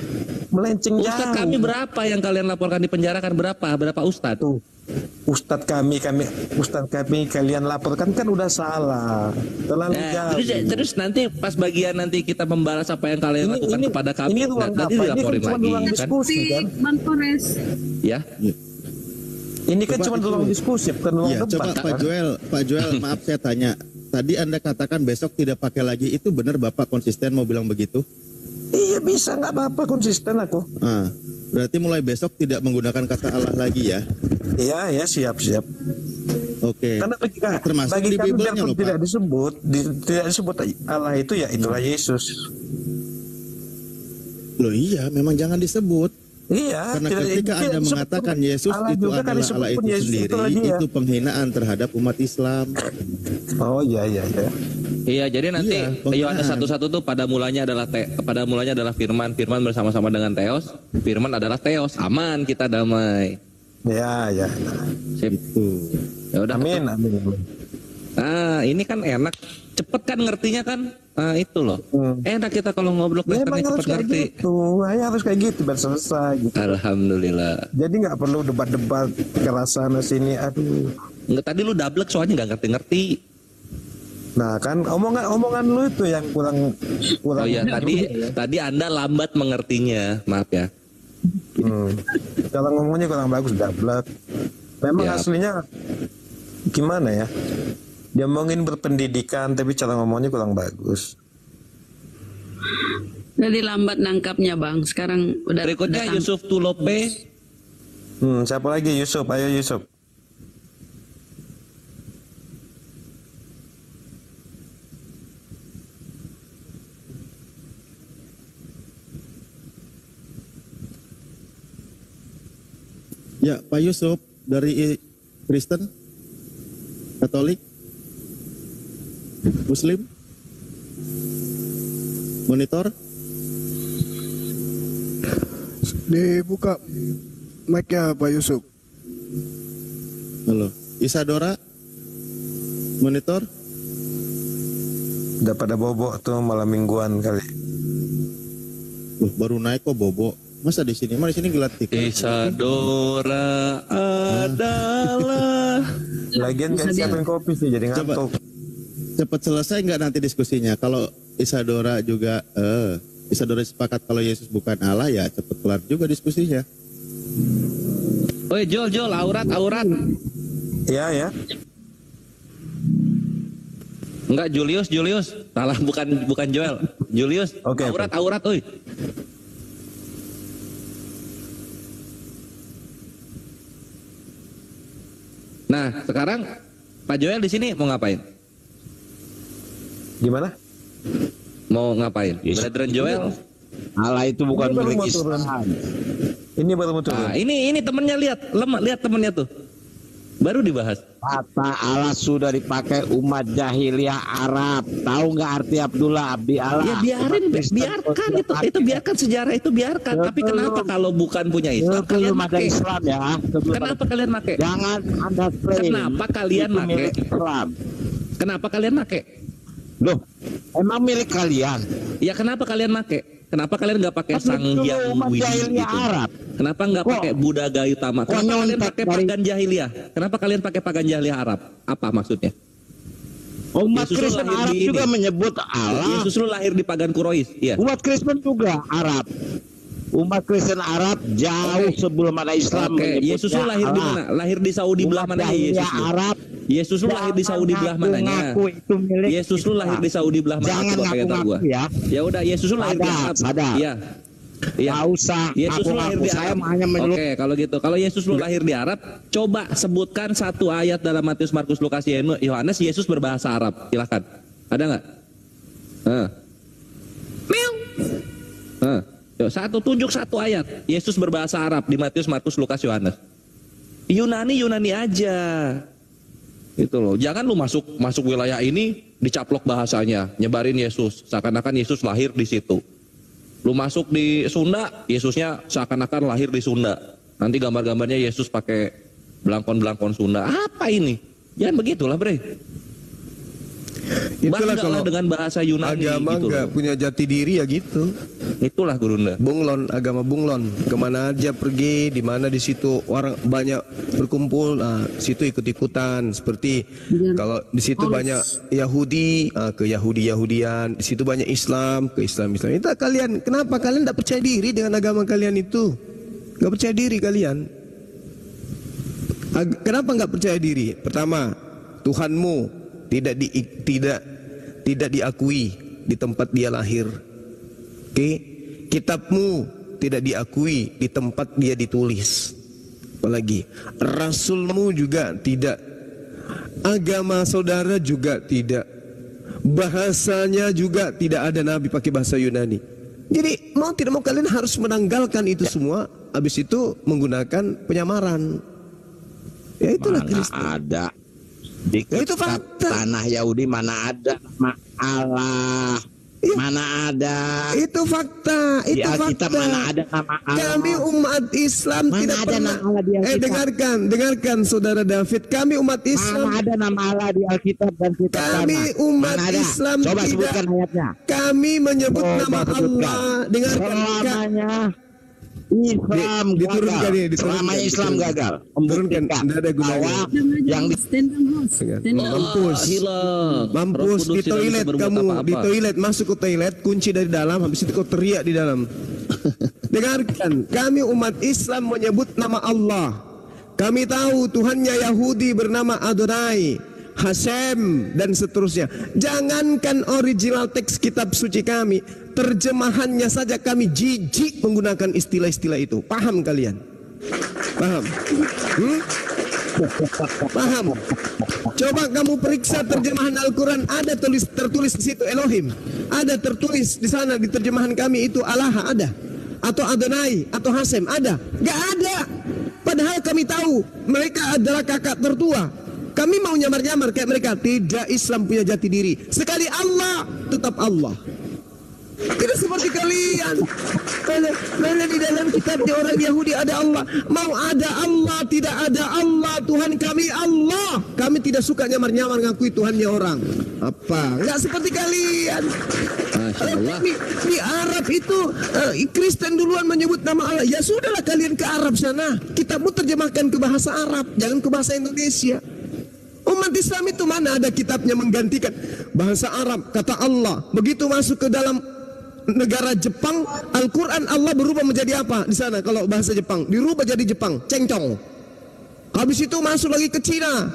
melenceng jauh. Ustadz kami berapa yang kalian laporkan di penjara kan berapa Ustadz? Ustadz kami kalian laporkan kan udah salah. Terlalu jauh. Terus nanti pas bagian nanti kita membalas apa yang kalian lakukan kepada kami, nanti dilaporin lagi kan? Diskusi Bang Polres. Ya. Ini kan cuma ruang diskusi, bukan ruang debat. Coba Pak Joel, maaf saya tanya. Tadi Anda katakan besok tidak pakai lagi, itu benar Bapak konsisten mau bilang begitu? Iya bisa, nggak apa-apa, konsisten aku. Berarti mulai besok tidak menggunakan kata Allah lagi ya? Iya ya, siap. Oke. Karena termasuk bagi di Biblenya loh Pak. tidak disebut Allah itu ya itulah Yesus. Loh iya, memang jangan disebut. Iya. Karena ketika Anda mengatakan Yesus itu adalah Allah itu sendiri, itu penghinaan terhadap umat Islam. Oh iya. Iya, jadi nanti Yohanes 1:1 tuh pada mulanya adalah Firman bersama-sama dengan Theos, Firman adalah Theos, aman kita damai. Ya. Sip. Ya udah. Amin. Nah, ini kan enak, cepet kan ngertinya kan? Nah, itu loh. Enak kita kalau ngobrol Memang cepet ngerti. Harus kayak gitu biar selesai gitu. Alhamdulillah. Jadi nggak perlu debat-debat ke sana sini. Aduh. Nggak, tadi lu dablek soalnya nggak ngerti-ngerti. Nah kan omongan lu itu yang kurang. Oh iya, tadi Anda lambat mengertinya, maaf ya. Kalau ngomongnya kurang bagus, dablek. Memang aslinya gimana ya? Dia ngomongin berpendidikan tapi cara ngomongnya kurang bagus. Jadi lambat nangkapnya Bang. Sekarang udah. Berikutnya Yusuf Tulope. Siapa lagi Yusuf? Ayo Yusuf. Ya, Pak Yusuf dari Kristen, Katolik, Muslim, monitor. Dibuka mic-nya Pak Yusuf. Halo, Isadora, monitor. Udah pada bobo tuh malam mingguan kali. Baru naik kok bobo. Masa di sini? Di sini gelat tikar. Isadora adalah. Lagian kan siapin kopi sih jadi ngantuk. Cepat selesai nggak nanti diskusinya? Kalau Isadora juga Isadora sepakat kalau Yesus bukan Allah, ya cepat kelar juga diskusinya. Oi Jol aurat. Ya. Enggak, Julius. Salah, bukan Joel. Julius. Oke. Aurat, oi. Nah, sekarang Pak Joel di sini mau ngapain? Gimana? Mau ngapain? Brethren Joel? Allah itu bukan milik Islam. Ini baru muncul. Ini temennya lihat temennya tuh. Baru dibahas. Kata Allah sudah dipakai umat jahiliyah Arab. Tahu nggak arti Abdullah abdi Allah? Ya biarkan itu biarkan sejarah itu biarkan. Tapi kenapa kalau bukan punya Islam kalian pakai? Islam ya. Kenapa kalian pakai? Jangan Anda klaim. Kenapa kalian pakai? Islam. Kenapa kalian pakai? Loh, emang milik kalian? Ya kenapa kalian pakai? Kenapa kalian nggak pakai Sang Hyang Widi gitu? Kenapa nggak pakai Buddha Gautama? Kenapa kalian pakai pagan jahiliyah? Kenapa kalian pakai pagan jahiliyah Arab? Apa maksudnya? Umat Yesus lu Kristen lahir Arab di juga ini. menyebut Allah. Yesus lu lahir di pagan Quraisy. Iya. Umat Kristen juga Arab. Umat Kristen Arab jauh sebelum ada Islam. Oke, Yesus lu lahir di mana? Lahir di Saudi belah mananya Yesus lu? Arab. Yesus lu lahir di Saudi belah mananya? Yesus lu lahir di Saudi belah mana? Jangan Coba pengen tahu gua. ngaku-ngaku ya. Ya udah, Yesus lu lahir di Arab. Iya. Iya. Nggak usah Yesus lu lahir di saya Arab. hanya menyeluk. Oke, kalau gitu. Kalau Yesus lu lahir di Arab, coba sebutkan satu ayat dalam Matius, Markus, Lukas, Yohanes Yesus berbahasa Arab. Silakan. Ada nggak? Yuk, tunjuk satu ayat Yesus berbahasa Arab di Matius, Markus, Lukas, Yohanes. Yunani aja. Itu loh. Jangan lu masuk wilayah ini dicaplok bahasanya, nyebarin Yesus seakan-akan Yesus lahir di situ. Lu masuk di Sunda, Yesusnya seakan-akan lahir di Sunda. Nanti gambar-gambarnya Yesus pakai belangkon Sunda. Apa ini? Jangan begitulah, Bre. Itulah kalau dengan bahasa Yunani agama gitu nggak punya jati diri ya gitu. Itulah Gurunda. Bunglon, agama bunglon. Kemana aja pergi, di mana di situ orang banyak berkumpul, situ ikut-ikutan. Seperti kalau di situ banyak Yahudi, ke Yahudian. Di situ banyak Islam, ke Islam. Itu kalian, kenapa kalian tidak percaya diri dengan agama kalian itu? Nggak percaya diri kalian. Kenapa nggak percaya diri? Pertama, Tuhanmu tidak diakui di tempat dia lahir. Oke, kitabmu tidak diakui di tempat dia ditulis. Apalagi rasulmu juga tidak, agama saudara juga tidak, bahasanya juga tidak ada nabi pakai bahasa Yunani. Jadi mau tidak mau kalian harus menanggalkan itu semua. Habis itu menggunakan penyamaran. Ya itulah Kristen. Ada di itu fakta. Tanah Yahudi mana ada nama Allah, mana ada itu fakta, itu fakta. Mana ada nama Allah. Kami umat Islam mana tidak ada pernah. Nama Allah di Alkitab. Dengarkan saudara David, kami umat Islam. Mana ada nama Allah di Alkitab dan kitab kami umat Islam coba tidak. Sebutkan ayatnya. Kami menyebut nama Allah. Dengarkan. Selamanya Islam diturunkan gagal. ini, Selamanya Islam gagal. Turunkan, tidak ada gunanya. Yang Mampus di toilet kamu, di toilet masuk ke toilet, kunci dari dalam, habis itu kau teriak di dalam. Dengarkan, kami umat Islam menyebut nama Allah. Kami tahu Tuhannya Yahudi bernama Adonai, Hashem dan seterusnya. Jangankan original teks kitab suci kami, terjemahannya saja kami jijik menggunakan istilah-istilah itu. Paham kalian? Paham? Paham? Coba kamu periksa terjemahan Al-Quran, ada tertulis di situ Elohim, ada tertulis di sana di terjemahan kami itu Allah ada, atau Adonai atau Hashem ada? Gak ada. Padahal kami tahu mereka adalah kakak tertua. Kami mau nyamar-nyamar kayak mereka. Tidak, Islam punya jati diri. Sekali Allah, tetap Allah. Tidak seperti kalian. Mana di dalam kitabnya orang Yahudi ada Allah. Mau ada Allah, tidak ada Allah. Tuhan kami Allah. Kami tidak suka nyamar-nyamar ngakui Tuhannya orang. Apa? Enggak seperti kalian. Di Arab itu Kristen duluan menyebut nama Allah. Ya sudahlah kalian ke Arab sana. Kitabmu terjemahkan ke bahasa Arab, jangan ke bahasa Indonesia. Umat Islam itu mana ada kitabnya menggantikan bahasa Arab, kata Allah. Begitu masuk ke dalam negara Jepang, Al-Quran Allah berubah menjadi apa di sana? Kalau bahasa Jepang dirubah jadi Jepang, cengcong. Habis itu masuk lagi ke Cina,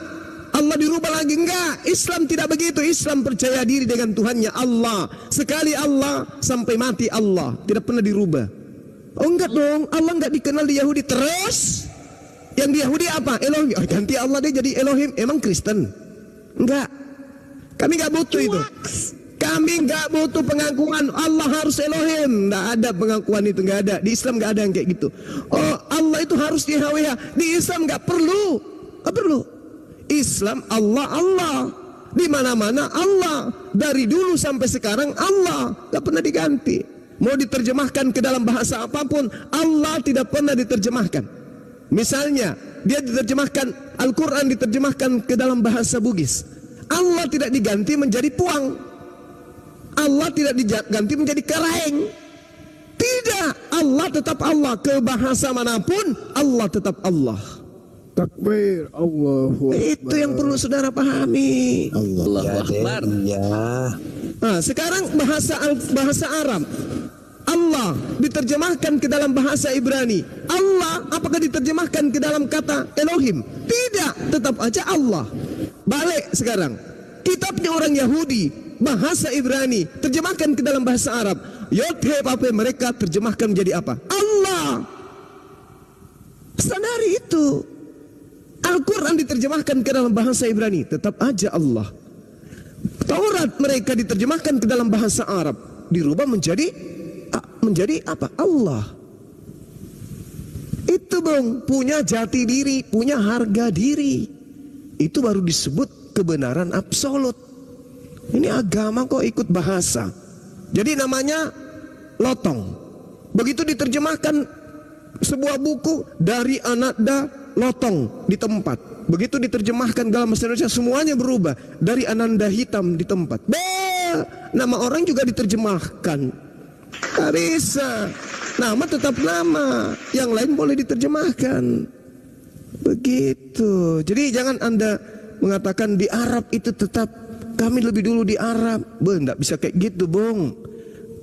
Allah dirubah lagi. Enggak, Islam tidak begitu. Islam percaya diri dengan Tuhannya Allah. Sekali Allah sampai mati Allah, tidak pernah dirubah. Oh enggak dong, Allah enggak dikenal di Yahudi. Terus yang di Yahudi apa? Elohim. Ganti Allah dia jadi Elohim. Emang Kristen? Enggak. Kami enggak butuh itu. Kami enggak butuh pengakuan Allah harus Elohim. Enggak ada pengakuan itu, enggak ada. Di Islam enggak ada yang kayak gitu. Oh, Allah itu harus di HWH. Di Islam enggak perlu. Enggak perlu. Islam Allah. Di mana-mana Allah. Dari dulu sampai sekarang Allah. Enggak pernah diganti. Mau diterjemahkan ke dalam bahasa apapun, Allah tidak pernah diterjemahkan. Misalnya, dia diterjemahkan, Al-Quran diterjemahkan ke dalam bahasa Bugis. Allah tidak diganti menjadi puang. Allah tidak diganti menjadi karaeng. Tidak, Allah tetap Allah. Ke bahasa manapun, Allah tetap Allah. Takbir, Allahu Akbar. Itu yang perlu saudara pahami. Allahu Akbar. Nah, sekarang bahasa Arab. Allah diterjemahkan ke dalam bahasa Ibrani. Allah apakah diterjemahkan ke dalam kata Elohim? Tidak, tetap aja Allah. Balik sekarang. Kitabnya orang Yahudi, bahasa Ibrani, terjemahkan ke dalam bahasa Arab. Yod-He-Vav mereka terjemahkan menjadi apa? Allah. Sadari itu. Al-Quran diterjemahkan ke dalam bahasa Ibrani, tetap aja Allah. Taurat mereka diterjemahkan ke dalam bahasa Arab, dirubah menjadi apa? Allah. Itu bang, punya jati diri, punya harga diri. Itu baru disebut kebenaran absolut. Ini agama kok ikut bahasa. Jadi namanya lotong. Begitu diterjemahkan sebuah buku dari Ananda lotong di tempat. Begitu diterjemahkan dalam bahasa Indonesia semuanya berubah. Dari Ananda hitam di tempat. Nama orang juga diterjemahkan. Tak bisa. Nama tetap nama. Yang lain boleh diterjemahkan. Begitu. Jadi jangan Anda mengatakan di Arab itu tetap kami lebih dulu di Arab. Tidak bisa kayak gitu, Bung.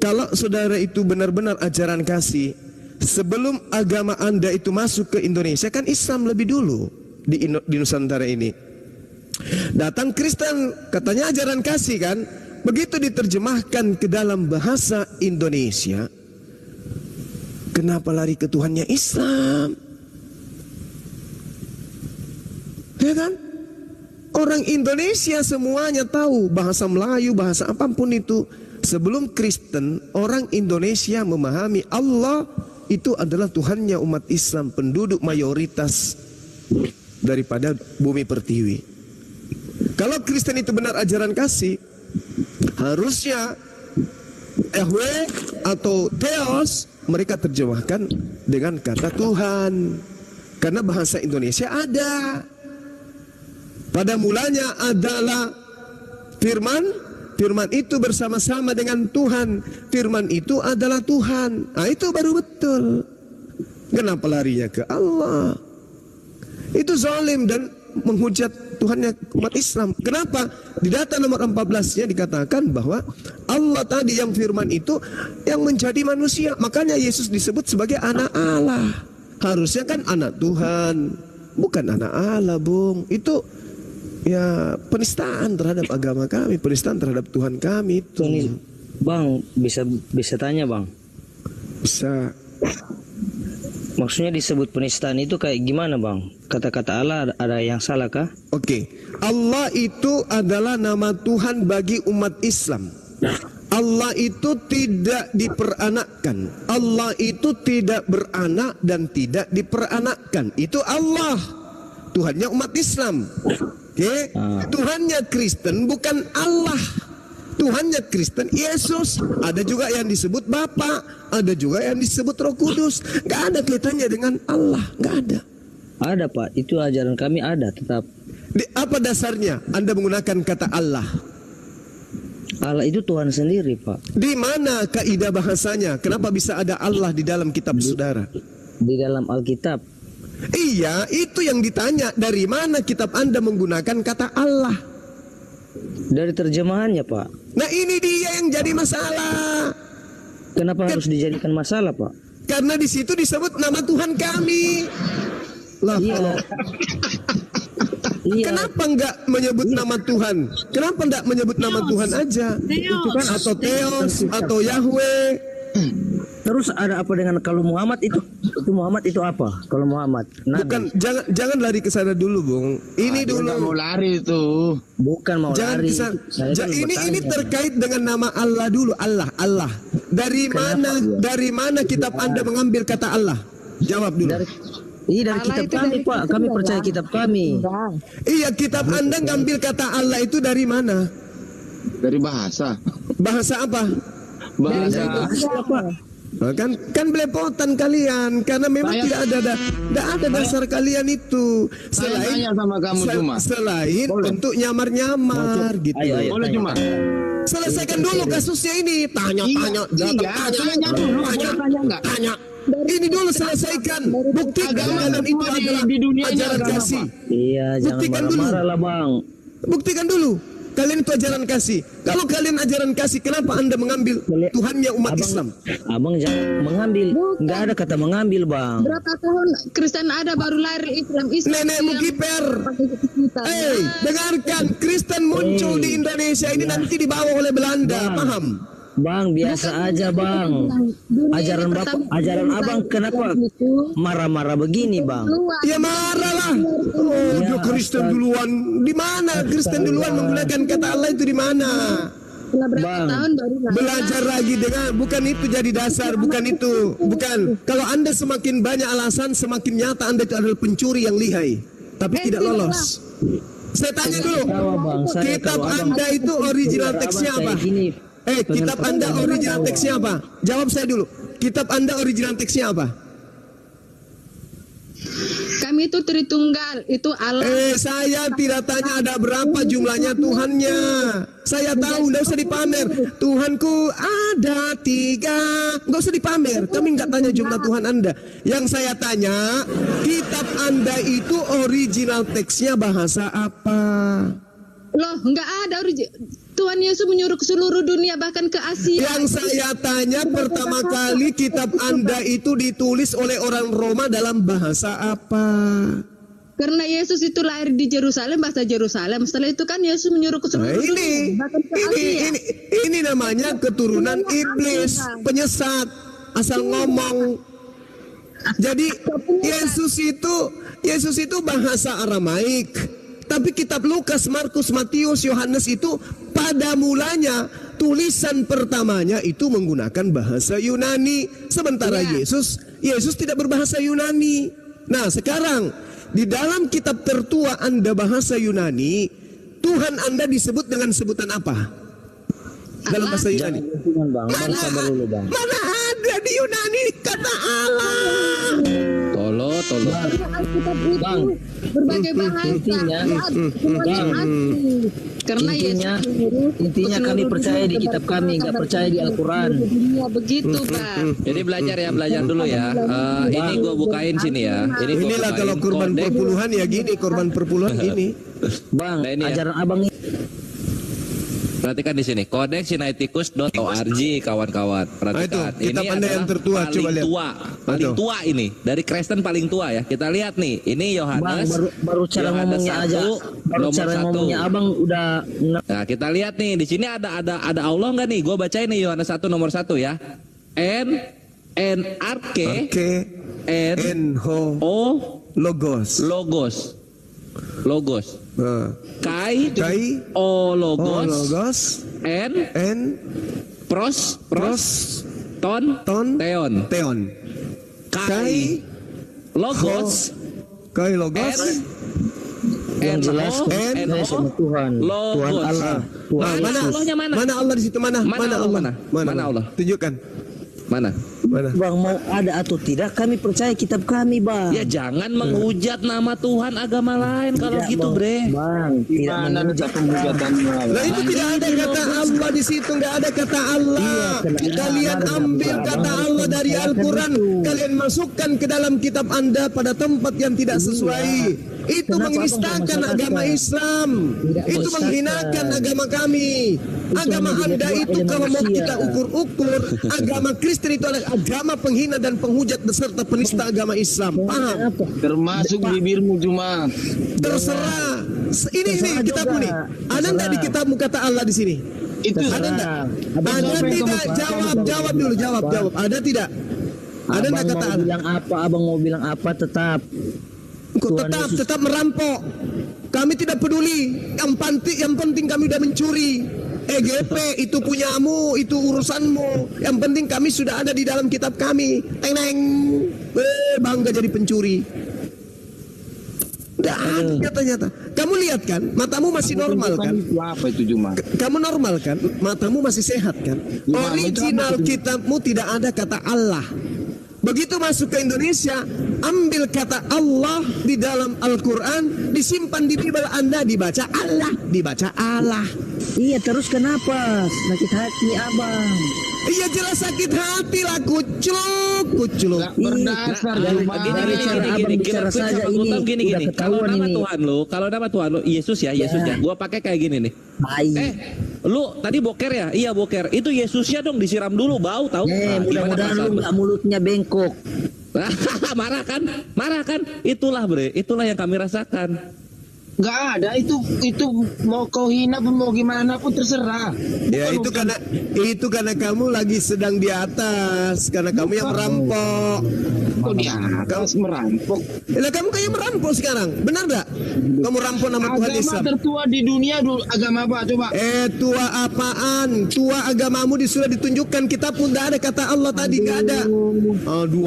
Kalau saudara itu benar-benar ajaran kasih, sebelum agama Anda itu masuk ke Indonesia, kan Islam lebih dulu di Nusantara ini. Datang Kristen, katanya ajaran kasih kan. Begitu diterjemahkan ke dalam bahasa Indonesia, kenapa lari ke Tuhannya Islam? Ya kan? Orang Indonesia semuanya tahu bahasa Melayu, bahasa apapun itu. Sebelum Kristen, orang Indonesia memahami Allah itu adalah Tuhannya umat Islam, penduduk mayoritas daripada bumi pertiwi. Kalau Kristen itu benar ajaran kasih, harusnya Yahweh atau Theos mereka terjemahkan dengan kata Tuhan. Karena bahasa Indonesia ada. Pada mulanya adalah firman. Firman itu bersama-sama dengan Tuhan. Firman itu adalah Tuhan. Nah, itu baru betul. Kenapa larinya ke Allah? Itu zalim dan menghujat Tuhannya umat Islam. Kenapa? Di data nomor 14-nya dikatakan bahwa Allah tadi yang firman itu yang menjadi manusia. Makanya Yesus disebut sebagai anak Allah. Harusnya kan anak Tuhan, bukan anak Allah, Bung. Itu ya penistaan terhadap agama kami, penistaan terhadap Tuhan kami itu. Bang, bisa tanya, Bang? Bisa. Maksudnya disebut penistaan itu kayak gimana, Bang? Kata-kata Allah ada yang salah kah? Oke. Allah itu adalah nama Tuhan bagi umat Islam. Allah itu tidak diperanakkan. Allah itu tidak beranak dan tidak diperanakkan. Itu Allah. Tuhannya umat Islam. Oke, Tuhannya Kristen bukan Allah. Tuhannya Kristen Yesus. Ada juga yang disebut Bapa, ada juga yang disebut Roh Kudus. Gak ada kaitannya dengan Allah, gak ada. Ada, Pak. Itu ajaran kami ada tetap. Apa dasarnya Anda menggunakan kata Allah? Allah itu Tuhan sendiri, Pak. Di mana kaidah bahasanya? Kenapa bisa ada Allah di dalam kitab saudara? Di dalam Alkitab. Iya, itu yang ditanya. Dari mana kitab Anda menggunakan kata Allah? Dari terjemahannya, Pak. Nah, ini dia yang jadi masalah. Kenapa harus dijadikan masalah, Pak? Karena di situ disebut nama Tuhan kami. Lah, iya. Kenapa enggak menyebut nama Tuhan? Kenapa enggak menyebut nama Tuhan aja? Itu kan atau Theos atau Yahweh. Terus ada apa dengan kalau Muhammad itu? Itu Muhammad itu apa? Kalau Muhammad Nabi. Bukan, jangan lari ke sana dulu, Bung. Ini dulu. Mau lari itu. Bukan mau jangan lari. Ini terkait dengan nama Allah dulu. Allah. Dari mana kitab Anda mengambil kata Allah? Jawab dulu. Dari kitab kami, Pak. Kami percaya kitab kami. Iya, kitab Anda ngambil kata Allah itu dari mana? Dari bahasa. Bahasa apa? Bahasa apa? Kan belepotan kalian karena memang tidak ada dasar kalian itu selain sama kamu selain untuk nyamar-nyamar gitu. Ayo. Boleh cuma selesaikan dulu kasusnya ini. Tanya. Ini dulu selesaikan. Buktikan kalian itu adalah ajaran kasih. Iya, jangan Buktikan dulu. marah-marah lah bang. Buktikan dulu. Kalian itu ajaran kasih. Kalau kalian ajaran kasih, kenapa Anda mengambil Tuhannya umat Islam? Abang jangan mengambil. Nggak ada kata mengambil bang. Berapa tahun Kristen ada baru lahir Islam? Nenekmu kiper. Dengarkan, Kristen muncul di Indonesia ini nanti dibawa oleh Belanda, paham? Bang, biasa aja bang. Ajaran bapak, ajaran abang kenapa marah-marah begini bang? Ya marahlah. Oh, dia Kristen duluan. Di mana Kristen duluan menggunakan kata Allah itu di mana? Tahun baru Belajar lagi dengan bukan itu jadi dasar, bukan itu. Bukan. Kalau Anda semakin banyak alasan, semakin nyata Anda itu adalah pencuri yang lihai, tapi tidak lolos. Saya tanya dulu, kitab Anda itu original teksnya apa? Kitab Anda original teksnya apa? Jawab saya dulu. Kitab Anda original teksnya apa? Kami itu Tritunggal, itu Allah. Saya tidak tanya ada berapa jumlahnya Tuhannya. Saya tahu, nggak usah dipamer. Tuhanku ada 3. Nggak usah dipamer. Kami nggak tanya jumlah Tuhan Anda. Yang saya tanya, kitab Anda itu original teksnya bahasa apa? Loh, nggak ada Tuhan Yesus menyuruh ke seluruh dunia, bahkan ke Asia. Yang saya tanya, pertama kali kitab Anda itu ditulis oleh orang Roma dalam bahasa apa? Karena Yesus itu lahir di Yerusalem, bahasa Yerusalem. Setelah itu kan Yesus menyuruh ke seluruh dunia, bahkan ke Asia. Ini namanya keturunan iblis, penyesat, asal ngomong. Jadi Yesus itu bahasa Aramaik. Tapi kitab Lukas, Markus, Matius, Yohanes itu pada mulanya tulisan pertamanya itu menggunakan bahasa Yunani. Sementara Yesus tidak berbahasa Yunani. Nah sekarang di dalam kitab tertua Anda bahasa Yunani, Tuhan Anda disebut dengan sebutan apa? Dalam bahasa Yunani. Mana ada di Yunani kata Allah? Tolo. Bang, berbagai bahasa. Karena intinya kami percaya di kitab kami, nggak percaya di Al-Quran. Begitu, Pak. Jadi belajar dulu ya. Ini gue bukain sini ya. Inilah kalau korban perpuluhan ya gini, korban perpuluhan gini. Bang, ajaran abang ini. Perhatikan di sini, kodexsinaiticus.org kawan-kawan. Perhatikan, itu, ini adalah yang tertua, paling coba lihat. Paling tua ini dari Kristen paling tua ya. Kita lihat nih, ini Yohanes. Baru cara ngomongnya aja. Baru cara ngomongnya abang udah. Nah kita lihat nih, di sini ada Allah nggak nih? Gue bacain nih Yohanes 1 nomor 1 ya. Logos. Kai o logos. Pros ton teon. Kai logos. Yang jelas sama Tuhan. Tuhan Allah. Mana Allah di situ? Mana Allah? Tunjukkan. Mana? Bang, mau ada atau tidak, kami percaya kitab kami, Bang. Ya jangan menghujat nama Tuhan agama lain kalau tidak, gitu, Bre. Bang, tidak menghujat penhujatannya. Lah itu tidak ada kata Allah di situ, nggak ada kata Allah. Kalian ambil kata Allah dari Al-Quran, kalian masukkan ke dalam kitab Anda pada tempat yang tidak sesuai. Itu menistakan agama Islam. Itu menghinakan agama kami. Agama Anda itu kalau mau kita ukur-ukur, agama Kristen itu adalah agama penghina dan penghujat beserta penista agama Islam. Paham? Termasuk bibirmu cuma. Terserah. Ini kitabmu nih. Ada nggak di kitabmu kata Allah di sini? Itu ada nggak? Ada tidak? Jawab dulu. Jawab. Ada tidak? Ada nggak kata Allah? Bilang apa? Abang mau bilang apa? Tetap merampok. Kami tidak peduli. Yang penting kami udah mencuri. EGP itu punyamu, itu urusanmu. Yang penting kami sudah ada di dalam kitab kami. Teng-teng. Bangga jadi pencuri. Nggak ada nyata-nyata. Kamu lihat kan, matamu masih normal kan? Apa itu cuma? Kamu normal kan? Matamu masih sehat kan? Original kitabmu tidak ada kata Allah. Begitu masuk ke Indonesia, ambil kata Allah di dalam Al-Quran, disimpan di Bible Anda, dibaca Allah. Iya, terus kenapa? Sakit hati abang. Iya jelas sakit hati lah, kucluk. Berdasar gini. Kalau nama Tuhan lo, Yesus ya. Gua pakai kayak gini nih. Lu tadi boker ya? Iya boker. Itu Yesusnya dong disiram dulu, bau tahu? Mudah-mudahan lu nggak mulutnya bengkok. Marah kan? Itulah yang kami rasakan. Nggak ada itu mau kau hina pun mau gimana pun terserah. Ya itu karena kamu lagi sedang di atas, karena kamu yang merampok. Kok di atas merampok? Lah kamu kayak merampok sekarang, benar nggak? Kamu rampok nama Tuhan Islam. Agama tertua di dunia dulu agama apa coba? Tua apaan? Tua agamamu sudah ditunjukkan, kita pun tidak ada kata Allah tadi, nggak ada. Aduh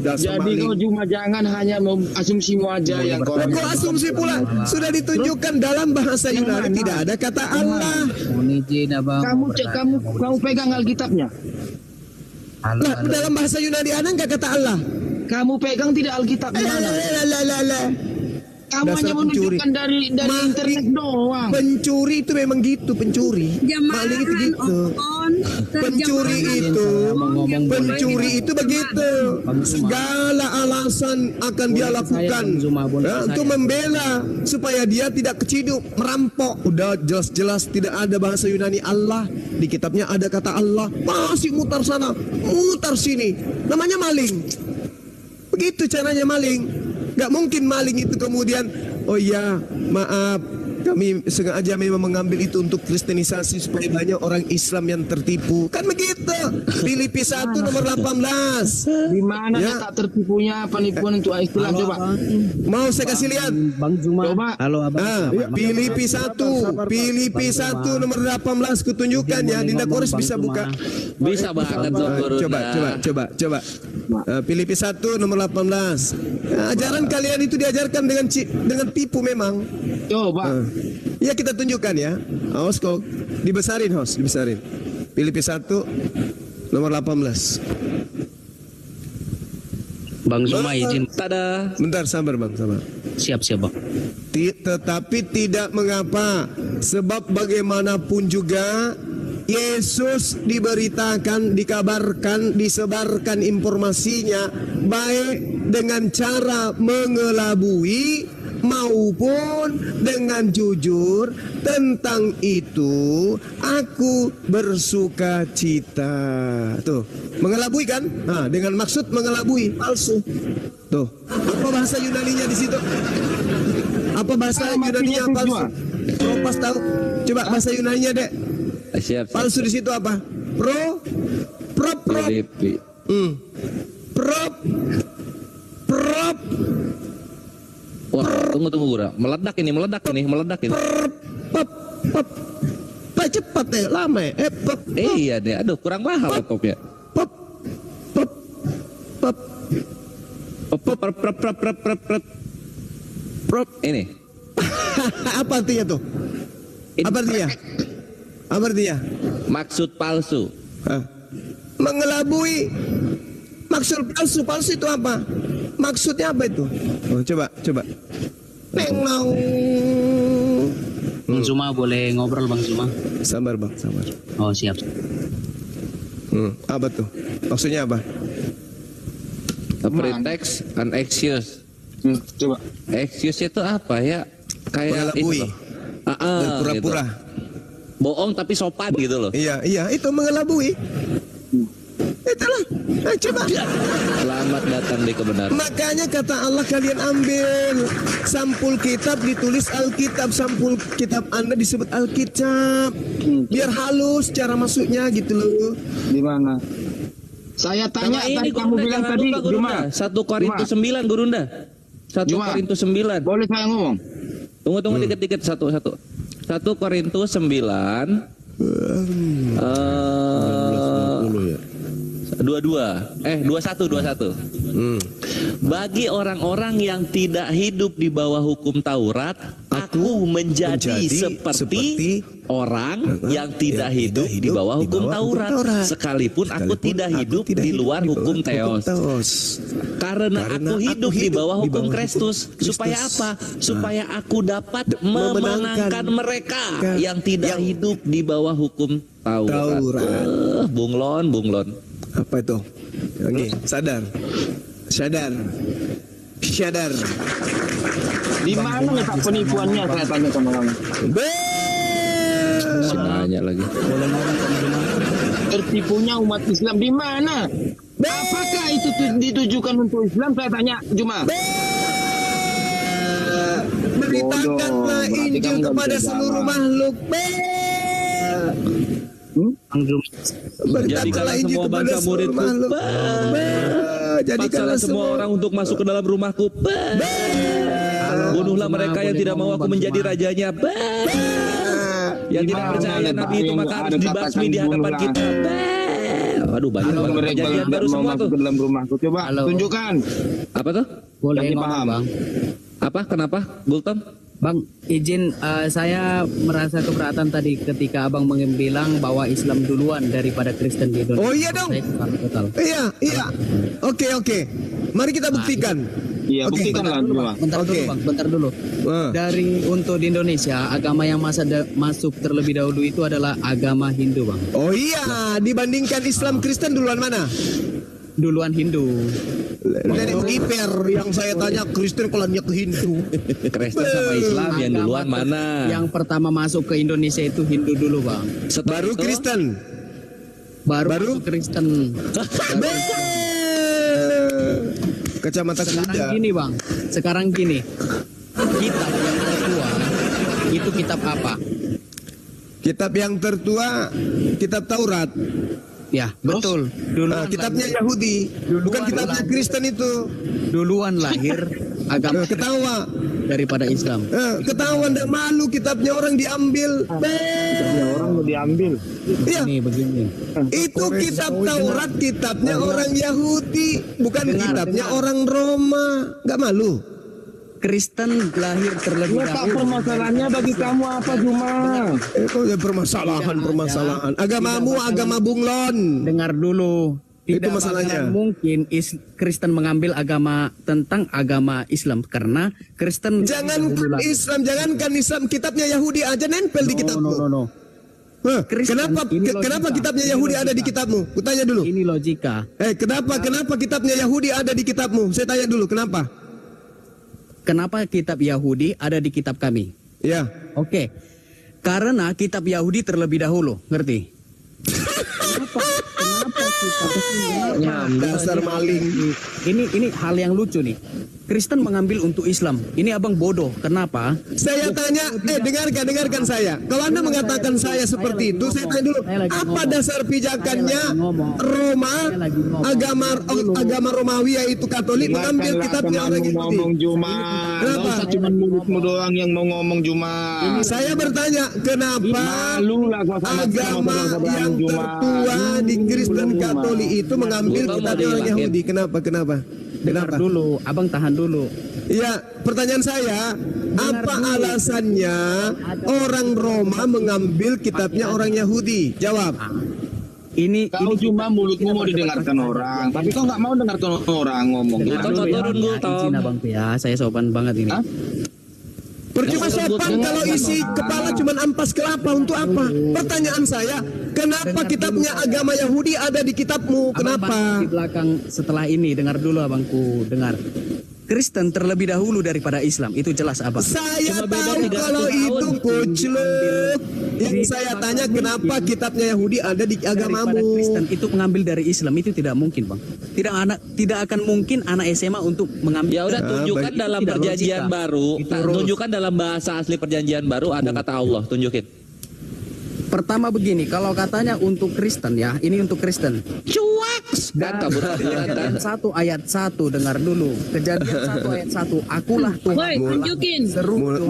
dasar Jadi maling. kau cuma jangan hanya asumsimu aja yang kau. Kok asumsi pula? Sudah ditunjukkan dalam bahasa Yunani tidak ada kata Allah. Kamu pegang Alkitabnya. Lah, dalam bahasa Yunani ada nggak kata Allah? Kamu pegang tidak Alkitabnya? Kamu Dasar hanya menunjukkan dari internet doang. Pencuri itu memang gitu, pencuri. Maling itu gitu. Pencuri itu begitu. Segala alasan akan dia lakukan untuk membela supaya dia tidak keciduk, merampok. Udah jelas-jelas tidak ada bahasa Yunani Allah. Di kitabnya ada kata Allah. Masih mutar sana, mutar sini. Namanya maling. Begitu caranya maling. Gak mungkin maling itu kemudian, oh ya maaf, kami sengaja memang mengambil itu untuk kristenisasi supaya banyak orang Islam yang tertipu. Kan begitu. Filipi 1 nomor 18. Di mana tak tertipunya penipuan untuk istilah coba? Mau saya kasih lihat? Bang Zuma. Coba. Halo Abang. Filipi 1 nomor 18 kutunjukkan ya. Dinda Koris bisa buka. Bisa banget Coba. Filipi 1 nomor 18. Ajaran kalian itu diajarkan dengan tipu memang. Coba. Ya kita tunjukkan ya. Awas kok dibesarin. Filipi 1 nomor 18. Bang Zuma izin. Tada. Bentar sabar Bang, sabar. Siap Bang. Tetapi tidak mengapa, sebab bagaimanapun juga Yesus diberitakan, dikabarkan, disebarkan informasinya baik dengan cara mengelabui maupun dengan jujur. Tentang itu aku bersuka cita. Tuh, mengelabui kan? Nah, dengan maksud mengelabui, palsu. Tuh, apa bahasa Yunaninya di situ? Apa bahasa Yunaninya palsu? Propas tahu? Coba bahasa Yunaninya, Dek. Siap. Palsu di situ apa? Prop. Wah, tunggu Gura. Meledak ini. Pak cepat deh, lama ya. Iya deh, aduh kurang mahal laptopnya. Ini. Apa artinya tuh? Apa artinya? Maksud palsu. Mengelabui. Maksud palsu itu apa? Maksudnya apa itu? Oh, coba. Nenglau. Bang Zuma boleh ngobrol Bang Zuma? Sabar Bang, sabar. Oh siap. Apa tuh? Maksudnya apa? A pretext, an excuse. Coba. Excuse itu apa ya? Kayak mengelabui. Berpura-pura. Gitu. Bohong tapi sopan gitu loh. Iya, itu mengelabui. Itulah. Coba. Selamat datang di kebenaran. Makanya kata Allah, kalian ambil sampul kitab, ditulis Alkitab, sampul kitab Anda disebut Alkitab. Biar halus cara masuknya gitu loh. Di mana? Saya tanya ini kamu bilang tadi Gurunda. 1 Korintus 9 Gurunda. 1 Korintus 9. Boleh saya ngomong? Tunggu dikit-dikit satu. 1 Korintus 9 21. Bagi orang-orang yang tidak hidup di bawah hukum Taurat, Aku menjadi seperti orang yang tidak hidup di bawah hukum Taurat, sekalipun aku tidak hidup di luar hukum Theos. Karena aku hidup di bawah hukum Kristus. Supaya apa? Supaya aku dapat memenangkan mereka yang tidak hidup di bawah hukum Taurat. Bunglon. Apa itu? Oke, sadar. Di mana letak penipuannya, saya tanya sama kamu? Tanya lagi. Tertipunya umat Islam di mana? Apakah itu ditujukan untuk Islam? Saya tanya cuma. Beritakanlah Injil kepada seluruh makhluk. Jadikanlah semua bangsa muridku. Paksalah semua orang untuk masuk ke dalam rumahku. Bunuhlah mereka yang tidak mau aku menjadi rajanya. Yang tidak percaya Nabi itu maka harus dibasmi di hadapan kita. Waduh, banyak banget perjanjian baru semua tuh. Dalam rumahku coba tunjukkan. Apa tuh? Boleh ngomong, Bang. Apa? Kenapa, Bulton? Bang, izin saya merasa keberatan tadi ketika Abang bilang bahwa Islam duluan daripada Kristen di Indonesia. Oh iya dong. Total. Iya. Oke. Mari kita buktikan. Iya, buktikan lah. Bentar dulu. Dari untuk di Indonesia, agama yang masuk terlebih dahulu itu adalah agama Hindu, Bang. Oh iya, dibandingkan Islam Kristen duluan mana? Duluan Hindu. Dari Iper yang saya tanya Kristen kolanya ke Hindu. Kristen sama Islam yang duluan mana? Yang pertama masuk ke Indonesia itu Hindu dulu, Bang. Baru Kristen. Baru Kristen. Kacamata kuda. Sekarang gini. Kitab yang tertua itu kitab apa? Kitab yang tertua kitab Taurat. Ya, betul. Duluan kitabnya Yahudi, bukan kitabnya Kristen itu. Duluan lahir agama ketawa daripada Islam. Ketawa ndak malu kitabnya orang diambil. Kitabnya orang diambil. Iya. Begini. Itu kitab Taurat, kitabnya orang Yahudi, bukan kitabnya orang Roma. Nggak malu. Kristen lahir terlebih dahulu. Permasalahannya bagi kamu apa Juma? Itu ya permasalahan. Agamamu agama bunglon. Dengar dulu. Itu masalahnya. Mungkin Kristen mengambil agama tentang agama Islam karena Kristen jangankan Islam, kitabnya Yahudi aja nempel di kitabmu. No. Kenapa kitabnya Yahudi ada di kitabmu? Kutanya dulu. Ini logika. Kenapa kitabnya Yahudi ada di kitabmu? Saya tanya dulu, kenapa? Kenapa kitab Yahudi ada di kitab kami? Ya. Oke. Karena kitab Yahudi terlebih dahulu, ngerti? Kenapa kitab dasar maling? Ini hal yang lucu nih. Kristen mengambil untuk Islam. Ini abang bodoh. Kenapa? Saya tanya, dengarkan saya. Kalau Anda mengatakan saya seperti itu, saya tanya dulu, apa dasar pijakannya Roma, agama Romawi yaitu Katolik mengambil kitabnya orang Yahudi? Kenapa? Cuma mulutmu doang yang mau ngomong Juma. Saya bertanya, kenapa agama yang tertua di Kristen Katolik itu mengambil kitabnya orang Yahudi? Kenapa? Dengar dulu, abang tahan dulu. Ya, pertanyaan saya, apa alasannya orang Roma mengambil kitabnya orang Yahudi? Jawab. Ini cuma mulutmu mau didengarkan orang, tapi kau nggak mau dengarkan orang ngomong. Izin abang ya, saya sopan banget ini. Percuma sopan kalau isi kepala cuma ampas kelapa, untuk apa? Pertanyaan saya, kenapa kitabnya agama Yahudi ada di kitabmu? Kenapa? Di belakang setelah ini, dengar dulu abangku, dengar. Kristen terlebih dahulu daripada Islam, itu jelas apa? Saya tahu kalau itu kucluk. Yang saya tanya kenapa kitabnya Yahudi ada di agamamu? Kristen itu mengambil dari Islam, itu tidak mungkin, Bang. Tidak akan mungkin anak SMA untuk mengambil. Ya udah, tunjukkan dalam perjanjian baru. Tunjukkan dalam bahasa asli perjanjian baru ada kata Allah, tunjukin. Pertama begini, kalau katanya untuk Kristen ya, ini untuk Kristen. Cuaks. Kejadian 1 ayat 1, dengar dulu. Kejadian 1 ayat 1, akulah Tuhan. Tunjukin.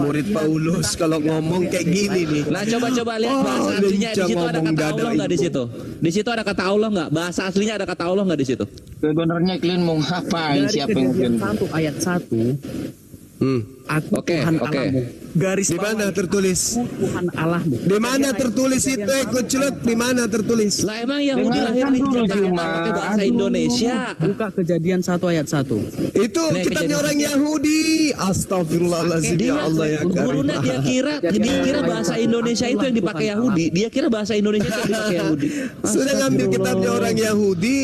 Murid Paulus kalau ngomong kayak gini nih. Nah, coba lihat bahasa aslinya di situ ada kata Allah nggak di situ? Di situ ada kata Allah nggak? Bahasa aslinya ada kata Allah nggak di situ? Sebenarnya kalian mau ngapain? Siapa yang 1 ayat 1 Aku Tuhan Allahmu. Garis di mana tertulis? Tuhan Allahmu. Di mana tertulis itu? Kuculuk di mana tertulis? Lah emang Yahudi lahir di pakai bahasa Indonesia. Buka Kejadian 1 ayat 1. Itu kitabnya orang Yahudi. Astagfirullahaladzim, ya Allah ya Karim. Gurunya dia kira bahasa Indonesia itu yang dipakai Yahudi. Dia kira bahasa Indonesia itu yang dipakai Yahudi. Sudah ngambil kitabnya orang Yahudi,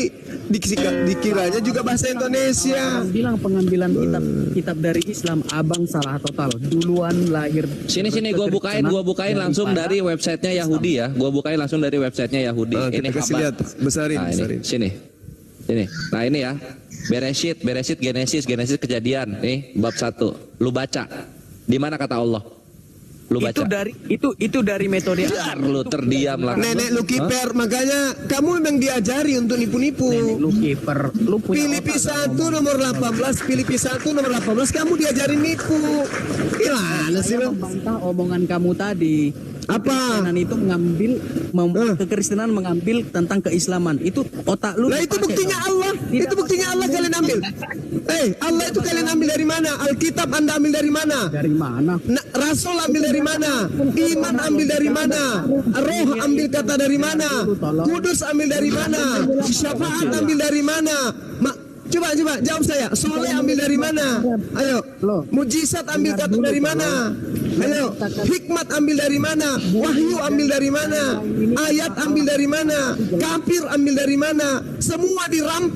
dikiranya juga bahasa Indonesia. Bilang pengambilan kitab dari Islam, abang salah total. Duluan lahir. Sini gua bukain langsung dari websitenya Yahudi ya. Gua bukain langsung dari websitenya Yahudi. Ini kasih lihat, besarin. Sini. Nah ini ya. Beresit, Genesis Kejadian. Nih bab 1. Lu baca. Di mana kata Allah? Lu baca. Itu dari metode lu terdiam lah. Nenek lu kiper, makanya kamu memang diajari untuk nipu-nipu. Nenek lu kiper, lu punya Filipi 1 nomor 18, Filipi 1 nomor 18 kamu diajari nipu. Gimana sih lu? Membantah omongan kamu tadi. Apa? Kekristenan itu kekristenan mengambil tentang keislaman. Itu otak lu. Lah itu buktinya Allah. Itu buktinya Allah kalian ambil. Allah itu kalian ambil dari mana? Alkitab Anda ambil dari mana? Dari mana? Rasul ambil dari mana? Iman ambil dari mana? Roh ambil kata dari mana? Kudus ambil dari mana? Syafaat ambil dari mana? Coba jawab saya. Soleh ambil dari mana? Ayo. Mujizat ambil kata dari mana? Ayo. Hikmat ambil dari mana? Wahyu ambil dari mana? Ayat ambil dari mana? Kafir ambil dari mana? Semua dirampas.